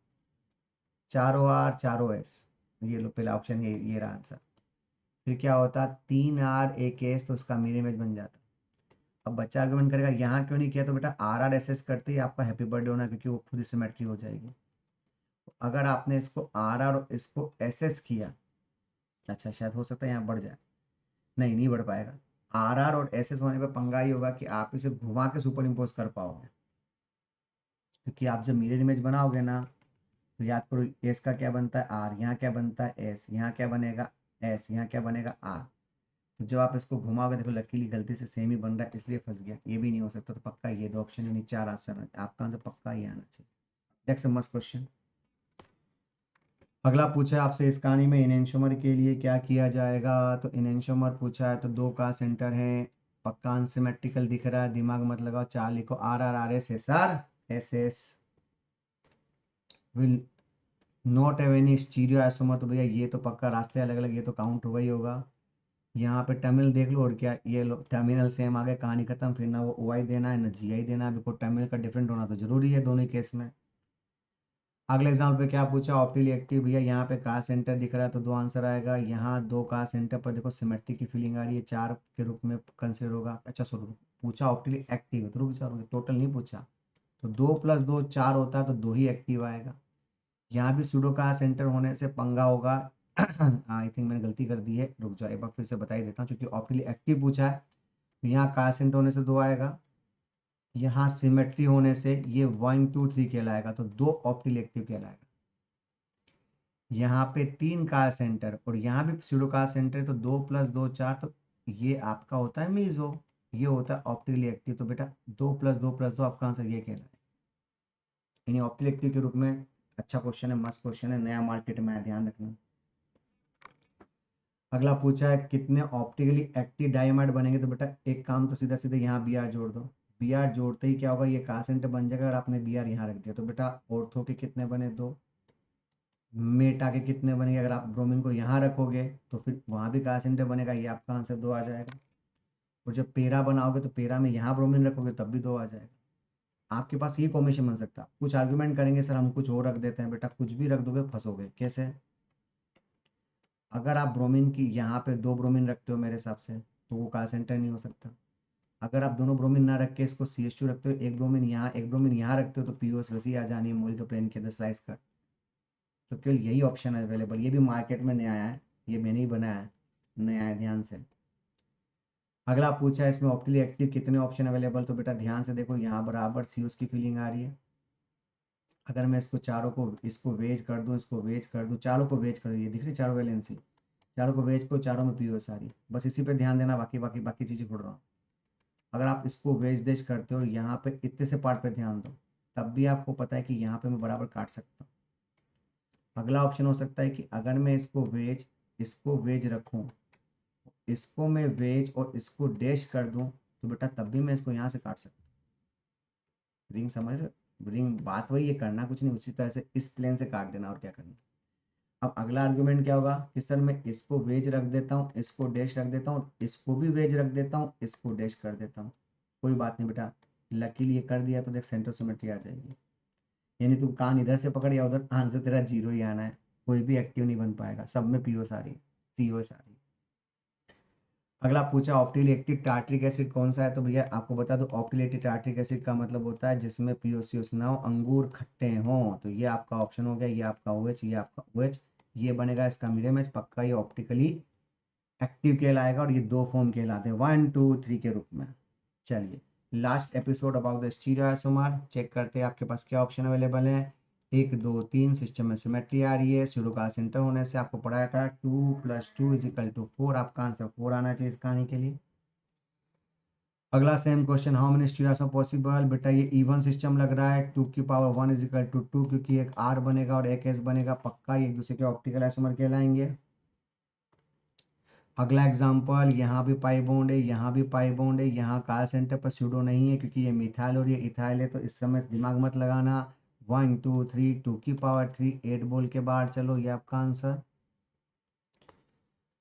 चारों R चारों S, ये लो पहला ऑप्शन, ये रहा आंसर। फिर क्या होता, 3R 1S, तो उसका मिरर इमेज बन जाता। अब बच्चा आर्गुमेंट करेगा यहाँ क्यों नहीं किया, तो बेटा RRSS करते ही आपका हैप्पी बर्थडे होना, क्योंकि वो खुद ही सिमेट्री हो जाएगी। अगर आपने इसको RR और इसको SS किया, अच्छा शायद हो सकता है यहाँ बढ़ जाए, नहीं नहीं बढ़ पाएगा। RR और SS होने पर पंगा ही होगा कि आप इसे घुमा के सुपर इम्पोज कर पाओगे, क्योंकि आप जब मिरर इमेज बनाओगे ना, तो याद करो एस का क्या बनता है R, यहाँ क्या बनता है S, यहाँ क्या बनेगा S, यहाँ क्या बनेगा R। तो जब आप इसको घुमाओगे, देखो लकीली गलती से सेम ही बन रहा है इसलिए फंस गया, ये भी नहीं हो सकता, तो पक्का ये 2 ऑप्शन यानी 4 ऑप्शन, आपका आंसर पक्का ही आना चाहिए। नेक्स्ट मस्त क्वेश्चन। अगला पूछा है आपसे, इस कहानी में इनएंशोमर के लिए क्या किया जाएगा, तो इनएंशोमर पूछा है तो 2 का सेंटर है, पक्का अनसिमेट्रिकल दिख रहा है, दिमाग मत लगाओ, 4 लिखो, RR RS SR SS will not have any stereo isomer, तो भैया ये तो पक्का रास्ते अलग अलग, ये तो काउंट होगा ही होगा। यहाँ पे टर्मिनल देख लो, और क्या ये लो टर्मिनल सेम आ गए, कहानी खत्म, फिर ना वो OI देना है ना GI देना है, बिकॉज टर्मिनल का डिफरेंट होना तो जरूरी है दोनों ही केस में। अगले एग्जाम्पल पे क्या पूछा, ऑप्टिकली एक्टिव, भैया यहाँ पे कार सेंटर दिख रहा है तो 2 आंसर आएगा। यहाँ 2 कार सेंटर पर देखो सिमेट्री की फीलिंग आ रही है, 4 के रूप में कंसिडर होगा। अच्छा सॉरी, पूछा ऑप्टिकली एक्टिव है तो रुक जाओ, टोटल नहीं पूछा, तो 2 + 2 4 होता है, तो 2 ही एक्टिव आएगा। यहाँ भी सूडो का सेंटर होने से पंगा होगा। आई थिंक मैंने गलती कर दी है, रुक जाओ एक बार फिर से बता ही देता हूँ, क्योंकि ऑप्टिकली एक्टिव पूछा है तो यहाँ कार सेंटर होने से 2 आएगा, यहाँ सिमेट्री होने से ये 1 2 3 कहलाएगा, तो 2 ऑप्टिकली एक्टिव कहलाएगा। यहाँ पे 3 कार सेंटर और यहाँ भी सूडो कार सेंटर, तो 2 + 2 4, तो ये आपका होता है मीजो, ये होता है ऑप्टिकली एक्टिव, तो बेटा 2 + 2 + 2 आपका आंसर ये कहलाएगा, यानी ऑप्टिकली एक्टिव के रूप में। अच्छा क्वेश्चन है, मस्त क्वेश्चन है, नया मार्केट में है, ध्यान रखना। अगला पूछा है कितने ऑप्टिकली एक्टिव डायमंड बनेंगे, तो बेटा एक काम तो सीधा सीधा यहाँ बी आर जोड़ दो। बी आर जोड़ते ही क्या होगा, ये का सेंटर बन जाएगा, और आपने बी आर यहाँ रख दिया तो बेटा ऑर्थो के कितने बने, दो। मेटा के कितने बनेंगे, अगर आप ब्रोमीन को यहाँ रखोगे तो फिर वहाँ भी का सेंटर बनेगा, ये आपका आंसर दो आ जाएगा। और जब पेरा बनाओगे तो पेरा में यहाँ ब्रोमीन रखोगे तब भी दो आ जाएगा। आपके पास ये कॉम्बिनेशन बन सकता है। कुछ आर्गुमेंट करेंगे सर हम कुछ और रख देते हैं, बेटा कुछ भी रख दोगे फंसोगे। कैसे, अगर आप ब्रोमीन की यहाँ पे दो ब्रोमीन रखते हो मेरे हिसाब से तो वो का सेंटर नहीं हो सकता। अगर आप दोनों ब्रोमीन ना रख के इसको CH2 रखते हो, एक ब्रोमीन यहाँ एक ब्रोमीन यहाँ रखते हो, तो पीओएस वैसे ही आ जानी है मोल प्लेन के अंदर स्लाइस कर। तो केवल यही ऑप्शन है अवेलेबल, ये भी मार्केट में नया आया है, ये मैंने ही बनाया है, नया है, ध्यान से। अगला पूछा है इसमें ऑप्टिकली एक्टिव कितने ऑप्शन अवेलेबल, तो बेटा ध्यान से देखो यहाँ बराबर COs की फीलिंग आ रही है। अगर मैं इसको चारों को इसको वेज कर दूँ, इसको वेज कर दूँ, चारों को वेज कर दूँ, ये दिख रही चारों वैलेंसी, चारों को वेज को, चारों में पीओएस आ रही है। बस इसी पे ध्यान देना, बाकी बाकी बाकी चीज़ें छोड़ रहा हूँ। अगर आप इसको वेज देश करते हो और यहाँ पे इतने से पार्ट पे ध्यान दो, तब भी आपको पता है कि यहाँ पे मैं बराबर काट सकता हूँ। अगला ऑप्शन हो सकता है कि अगर मैं इसको वेज रखूँ, इसको मैं वेज और इसको डैश कर दूँ, तो बेटा तब भी मैं इसको यहाँ से काट सकता हूँ। रिंग समझ रहे हो? रिंग बात वही है, करना कुछ नहीं, उसी तरह से इस प्लेन से काट देना, और क्या करना। अब अगला आर्गुमेंट क्या होगा कि सर मैं इसको वेज रख देता हूँ, इसको डैश रख देता हूँ, इसको भी वेज रख देता हूँ, इसको डैश कर देता हूँ। कोई बात नहीं बेटा, लकीली ये कर दिया तो देख सेंटर सिमेट्री आ जाएगी। यानी तू कान इधर से पकड़ या उधर, आंसर तेरा जीरो ही आना है। कोई भी एक्टिव नहीं बन पाएगा, सब में पीओएस आ रही है, सीओएस आ रही है। अगला पूछा ऑप्टिकली एक्टिव टार्ट्रिक एसिड कौन सा है, तो भैया आपको बता दो ऑप्टिकली एक्टिव टार्ट्रिक एसिड का मतलब होता है जिसमें पीओसीओस ना हो, अंगूर खट्टे हों। तो ये आपका ऑप्शन हो गया, ये आपका OH, ये आपका OH, ये बनेगा इसका मिरर इमेज, पक्का ये ऑप्टिकली एक्टिव कहलाएगा, और ये दो फॉर्म कहलाते हैं 1 2 3 के रूप में। चलिए last episode about the stereoisomer check करते हैं आपके पास क्या ऑप्शन अवेलेबल है। 1 2 3 सिस्टम में सिमेट्री आ रही है, स्यूडो का सेंटर होने से आपको पढ़ाया था 2 + 2 = 4, आपका आंसर 4 आना चाहिए इस कहानी के लिए। अगला same question, how many stereos possible, बेटा ये इवन सिस्टम लग रहा है, 2 की पावर 1 = 2, क्योंकि एक R बनेगा और एक S बनेगा, पक्का एक दूसरे के ऑप्टिकल आइसोमर कहलाएंगे। अगला एग्जांपल, यहाँ भी पाई बॉन्ड है, यहाँ भी पाई बॉन्ड है, यहाँ का सेंटर पर स्यूडो नहीं है क्योंकि ये मिथाइल और ये इथाइल है, तो इस समय दिमाग मत लगाना। 1 2 3 2 की पावर 3 8 बोल के बाहर चलो, ये आपका आंसर।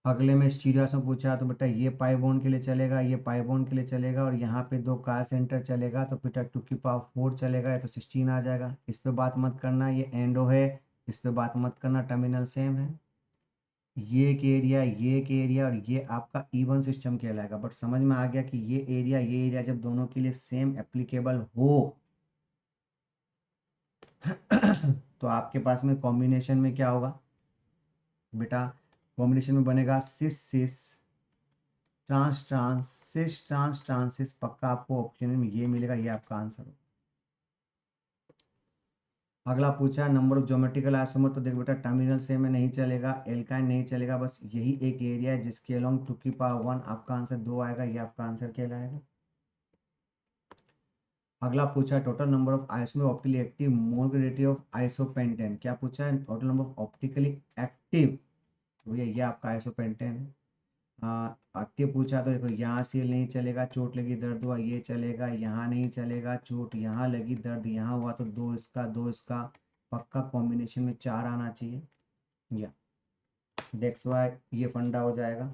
अगले में स्टीरियोस में पूछा तो बेटा ये पाई बॉन्ड के लिए चलेगा, ये पाई बॉन्ड के लिए चलेगा, और यहाँ पे दो का सेंटर चलेगा, तो बेटा 2 की पावर 4 चलेगा, तो 16 आ जाएगा। इस पे बात मत करना, ये एंडो है, इस पे बात मत करना, टर्मिनल सेम है। ये एक एरिया और ये आपका इवन सिस्टम कहलाएगा। बट समझ में आ गया कि ये एरिया जब दोनों के लिए सेम एप्लीकेबल हो तो आपके पास में कॉम्बिनेशन में क्या होगा बेटा, कॉम्बिनेशन में बनेगा cis cis trans trans cis trans trans cis, पक्का आपको ऑप्शन में ये मिलेगा, ये आपका आंसर हो। अगला पूछा नंबर ऑफ ज्योमेट्रिकल आइसोमर, तो देख बेटा टर्मिनल सेम में नहीं चलेगा, एल्काइन नहीं चलेगा, बस यही एक एरिया है जिसके अलोंग 2 की पावर 1, आपका आंसर 2 आएगा, ये आपका आंसर कहलाएगा। अगला पूछा है total number of isomer optically active molecularity of isopentane, क्या पूछा है total number of optically active, तो ये आपका आइसोपेंटेन है। एक्टिव पूछा तो देखो यहाँ सील नहीं चलेगा, चोट लगी दर्द हुआ, ये चलेगा, यहाँ नहीं चलेगा, चोट यहाँ लगी दर्द यहाँ हुआ, तो दो इसका पक्का कॉम्बिनेशन में 4 आना चाहिए, या दैट्स वाई ये फंडा हो जाएगा।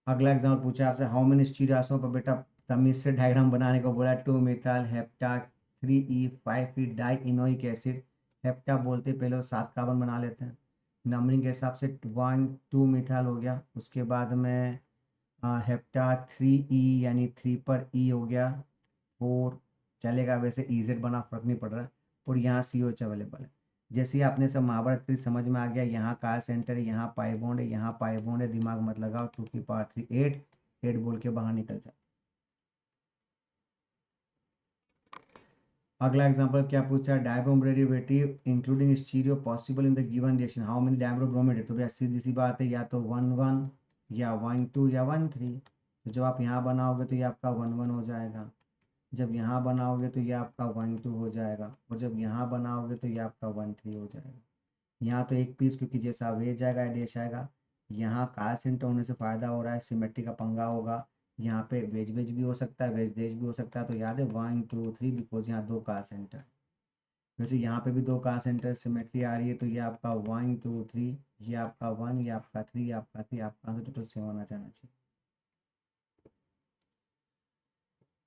अगला एग्जाम्पल पूछा आपसे हाउ मेनी स्टीरियोसों पर, बेटा तमीज से डायग्राम बनाने को बोला, 2 methyl hepta 3E5 di enoic acid, hepta बोलते पहले 7 कार्बन बना लेते हैं, नंबरिंग के हिसाब से 1 2 मिथाइल हो गया, उसके बाद में हेप्टा 3E यानी 3 पर E हो गया, 4 चलेगा, वैसे EZ बना फर्क नहीं पड़ रहा है, और यहाँ COH अवेलेबल है। जैसे ही आपने सब महाभारत की समझ में आ गया, यहाँ का सेंटर है, यहाँ पाई बॉन्ड है, यहाँ पाई बॉन्ड है, दिमाग मत लगाओ, 2 की पावर 3 8 8 बोल के बाहर निकल जाओ। अगला एग्जांपल क्या पूछा, dibromo derivative including stereo possible in the given reaction, how many dibromide है, तो भैया सीधी सी बात है, या तो 1 1 या 1 2 या 1 3, तो जब आप यहाँ बनाओगे तो ये आपका 1 1 हो जाएगा। जब यहाँ बनाओगे तो ये आपका 1 2 हो जाएगा, और जब यहाँ बनाओगे तो ये आपका 1 3 हो जाएगा। यहाँ तो एक पीस, क्योंकि जैसा वेज आएगा डैश आएगा। यहाँ कार सेंटर होने से फ़ायदा हो रहा है, सिमेट्री का पंगा होगा। यहाँ पे वेज वेज भी हो सकता है, वेज देश भी हो सकता है, तो याद है 1 2 3, बिकॉज यहाँ दो कार सेंटर। वैसे यहाँ पे भी दो कार सेंटर सिमेट्री आ रही है, तो ये आपका 1 2 3, ये आपका 1, ये आपका 3, ये आपका 3, आपका आंसर टोटल 7 आना चाहिए।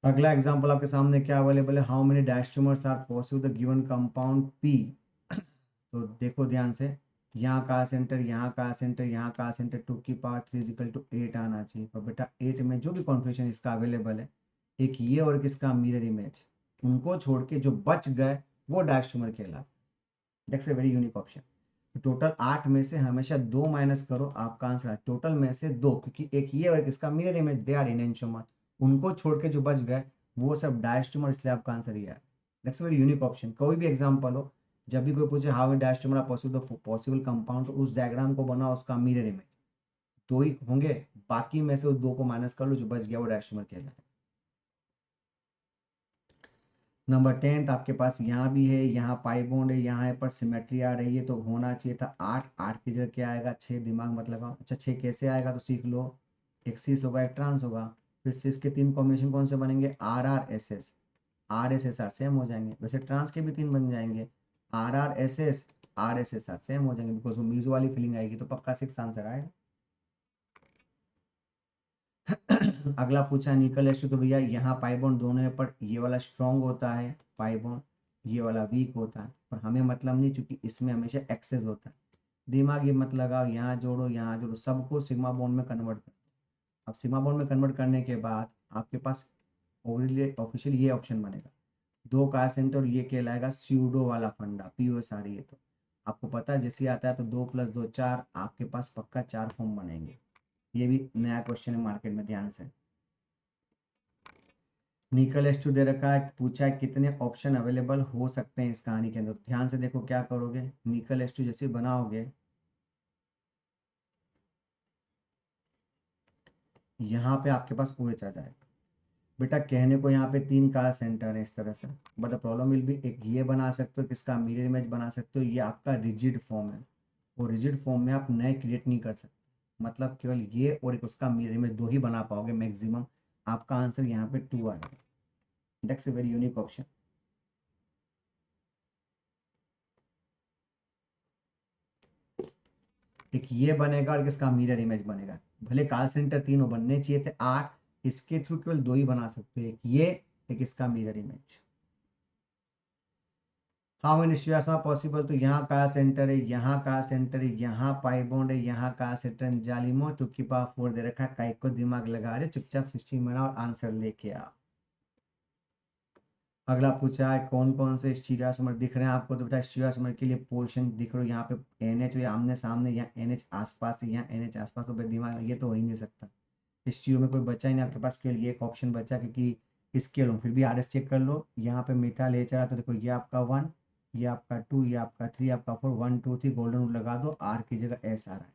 अगला एग्जाम्पल आपके सामने क्या अवेलेबल है, how many diastereomers are possible the given compound P. तो देखो ध्यान से, यहाँ का सेंटर, यहाँ का सेंटर, यहाँ का सेंटर, 2 की पावर 3 इक्वल टू 8 आना चाहिए। पर बेटा 8 में जो भी कॉन्फ़िगरेशन इसका अवेलेबल है, एक ये और एक इसका मिरर इमेज, उनको छोड़ के जो बच गए वो डायस्ट्रोमर कहलाते। That's a very unique option. Total 8 में से हमेशा 2 माइनस करो, आपका आंसर है टोटल में से 2, क्योंकि एक ये और एक इसका मिरर इमेज, दे आर एनेंटियोमर। उनको छोड़ के जो बच गए वो सब डायस्ट्रोमर, इसलिए आपका आंसर ये है। That's very unique option. कोई भी एग्जांपल हो, जब भी कोई पूछे how diastereomer are possible the possible compound, तो उस डायग्राम को बनाओ, उसका मिरर इमेज। दो ही होंगे, बाकी में से उस दो को माइनस कर लो, जो बच गया वो डायस्ट्रोमर कहलाता है। नंबर 10 आपके पास यहाँ भी है, यहाँ पाई बॉन्ड है, यहाँ है, पर सिमेट्री आ रही है, तो होना चाहिए था 8। 8 की जगह क्या आएगा, 6। दिमाग मत लगाओ। अच्छा 6 कैसे आएगा तो सीख लो, एक सिस होगा एक ट्रांस होगा। फिर सिस के 3 कॉम्बिनेशन कौन से बनेंगे, R R S S. R S S R same हो जाएंगे, वैसे ट्रांस के भी 3 बन जाएंगे, R R S S, R S S R same हो जाएंगे, बिकॉज वो मीजो वाली फीलिंग आएगी, तो पक्का 6 आंसर आएगा। अगला पूछा निकल एच, तो भैया यहाँ पाई बॉन्ड दोनों है, पर ये वाला स्ट्रॉन्ग होता है पाई बॉन्ड, ये वाला वीक होता है, पर हमें मतलब नहीं, क्योंकि इसमें हमेशा एक्सेस होता है। दिमाग ये मत लगाओ, यहाँ जोड़ो यहाँ जोड़ो, सबको सिग्मा बॉन्ड में कन्वर्ट करो। अब सिग्मा बॉन्ड में कन्वर्ट करने के बाद आपके पास ऑफिशियल ये ऑप्शन बनेगा, दो कार सेंटर, और ये कहलाएगा स्यूडो वाला फंडा, पीओएस आ रही है तो आपको पता है, जैसे आता है तो 2 + 2 4, आपके पास पक्का 4 फॉर्म बनेंगे। ये भी नया क्वेश्चन है मार्केट में, ध्यान से। निकल एस टू दे रखा है, पूछा है कितने ऑप्शन अवेलेबल हो सकते हैं इस कहानी के अंदर। ध्यान से देखो क्या करोगे, निकल एस टू जैसे बनाओगे, यहाँ पे आपके पास OH आ जाएगा। बेटा कहने को यहाँ पे 3 कार सेंटर है इस तरह से, but the problem will be, एक ये बना सकते हो, किसका मिरर इमेज बना सकते हो, ये आपका रिजिड फॉर्म है, और रिजिड फॉर्म में आप नए क्रिएट नहीं कर सकते, मतलब केवल ये और एक उसका मिरर इमेज दो ही बना पाओगे मैक्सिमम। आपका आंसर यहाँ पे 2 आएगा। That's a very unique option. एक ये बनेगा और किसका मिरर इमेज बनेगा, भले कॉल सेंटर तीनों बनने चाहिए थे 8, इसके थ्रू केवल 2 ही बना सकते हो, एक ये, एक इसका mirror image. How many stereos are possible, तो यहाँ का सेंटर है, यहाँ का सेंटर है, यहाँ पाई बॉन्ड है, यहाँ का सेंटर जालिमो, 2 की पावर 4 दे रखा है, काई को दिमाग लगा रहे, चुपचाप 16 बनाओ और आंसर लेके आओ। अगला पूछा है कौन कौन से स्टीरियोसोमर दिख रहे हैं आपको, तो बेटा स्टीरियोसोमर के लिए पोजीशन दिख रहा है, यहाँ पे NH या आमने सामने, यहाँ NH आसपास है, यहाँ NH आसपास, तो दिमाग ये तो हो ही नहीं सकता। स्टीरियो में कोई बचा ही नहीं आपके पास, केवल ये एक ऑप्शन बचा, क्योंकि स्केल हो, फिर भी RS चेक कर लो, यहाँ पे मिथाइल H रहा, तो देखो ये आपका 1, ये आपका 2, ये आपका 3, आपका 4, 1 2 3, गोल्डन रूल लगा दो, R की जगह S आ रहा है।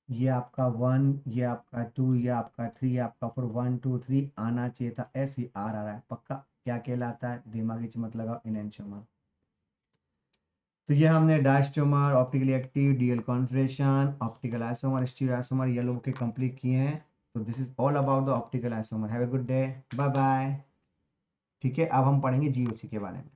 ये आपका 1, ये आपका 2, ये आपका 3, ये आपका 4, 1 2 3 आना चाहिए था S, ये R आ रहा है, पक्का क्या कहलाता है, दिमागी चमत लगाओ, इनएंशियोमर। तो ये हमने diastereomer, optically active, D L configuration, optical isomer, stereo isomer, ये लोग के कंप्लीट किए हैं। तो this is all about the optical isomer. Have a good day, bye bye. ठीक है, अब हम पढ़ेंगे GOC के बारे में।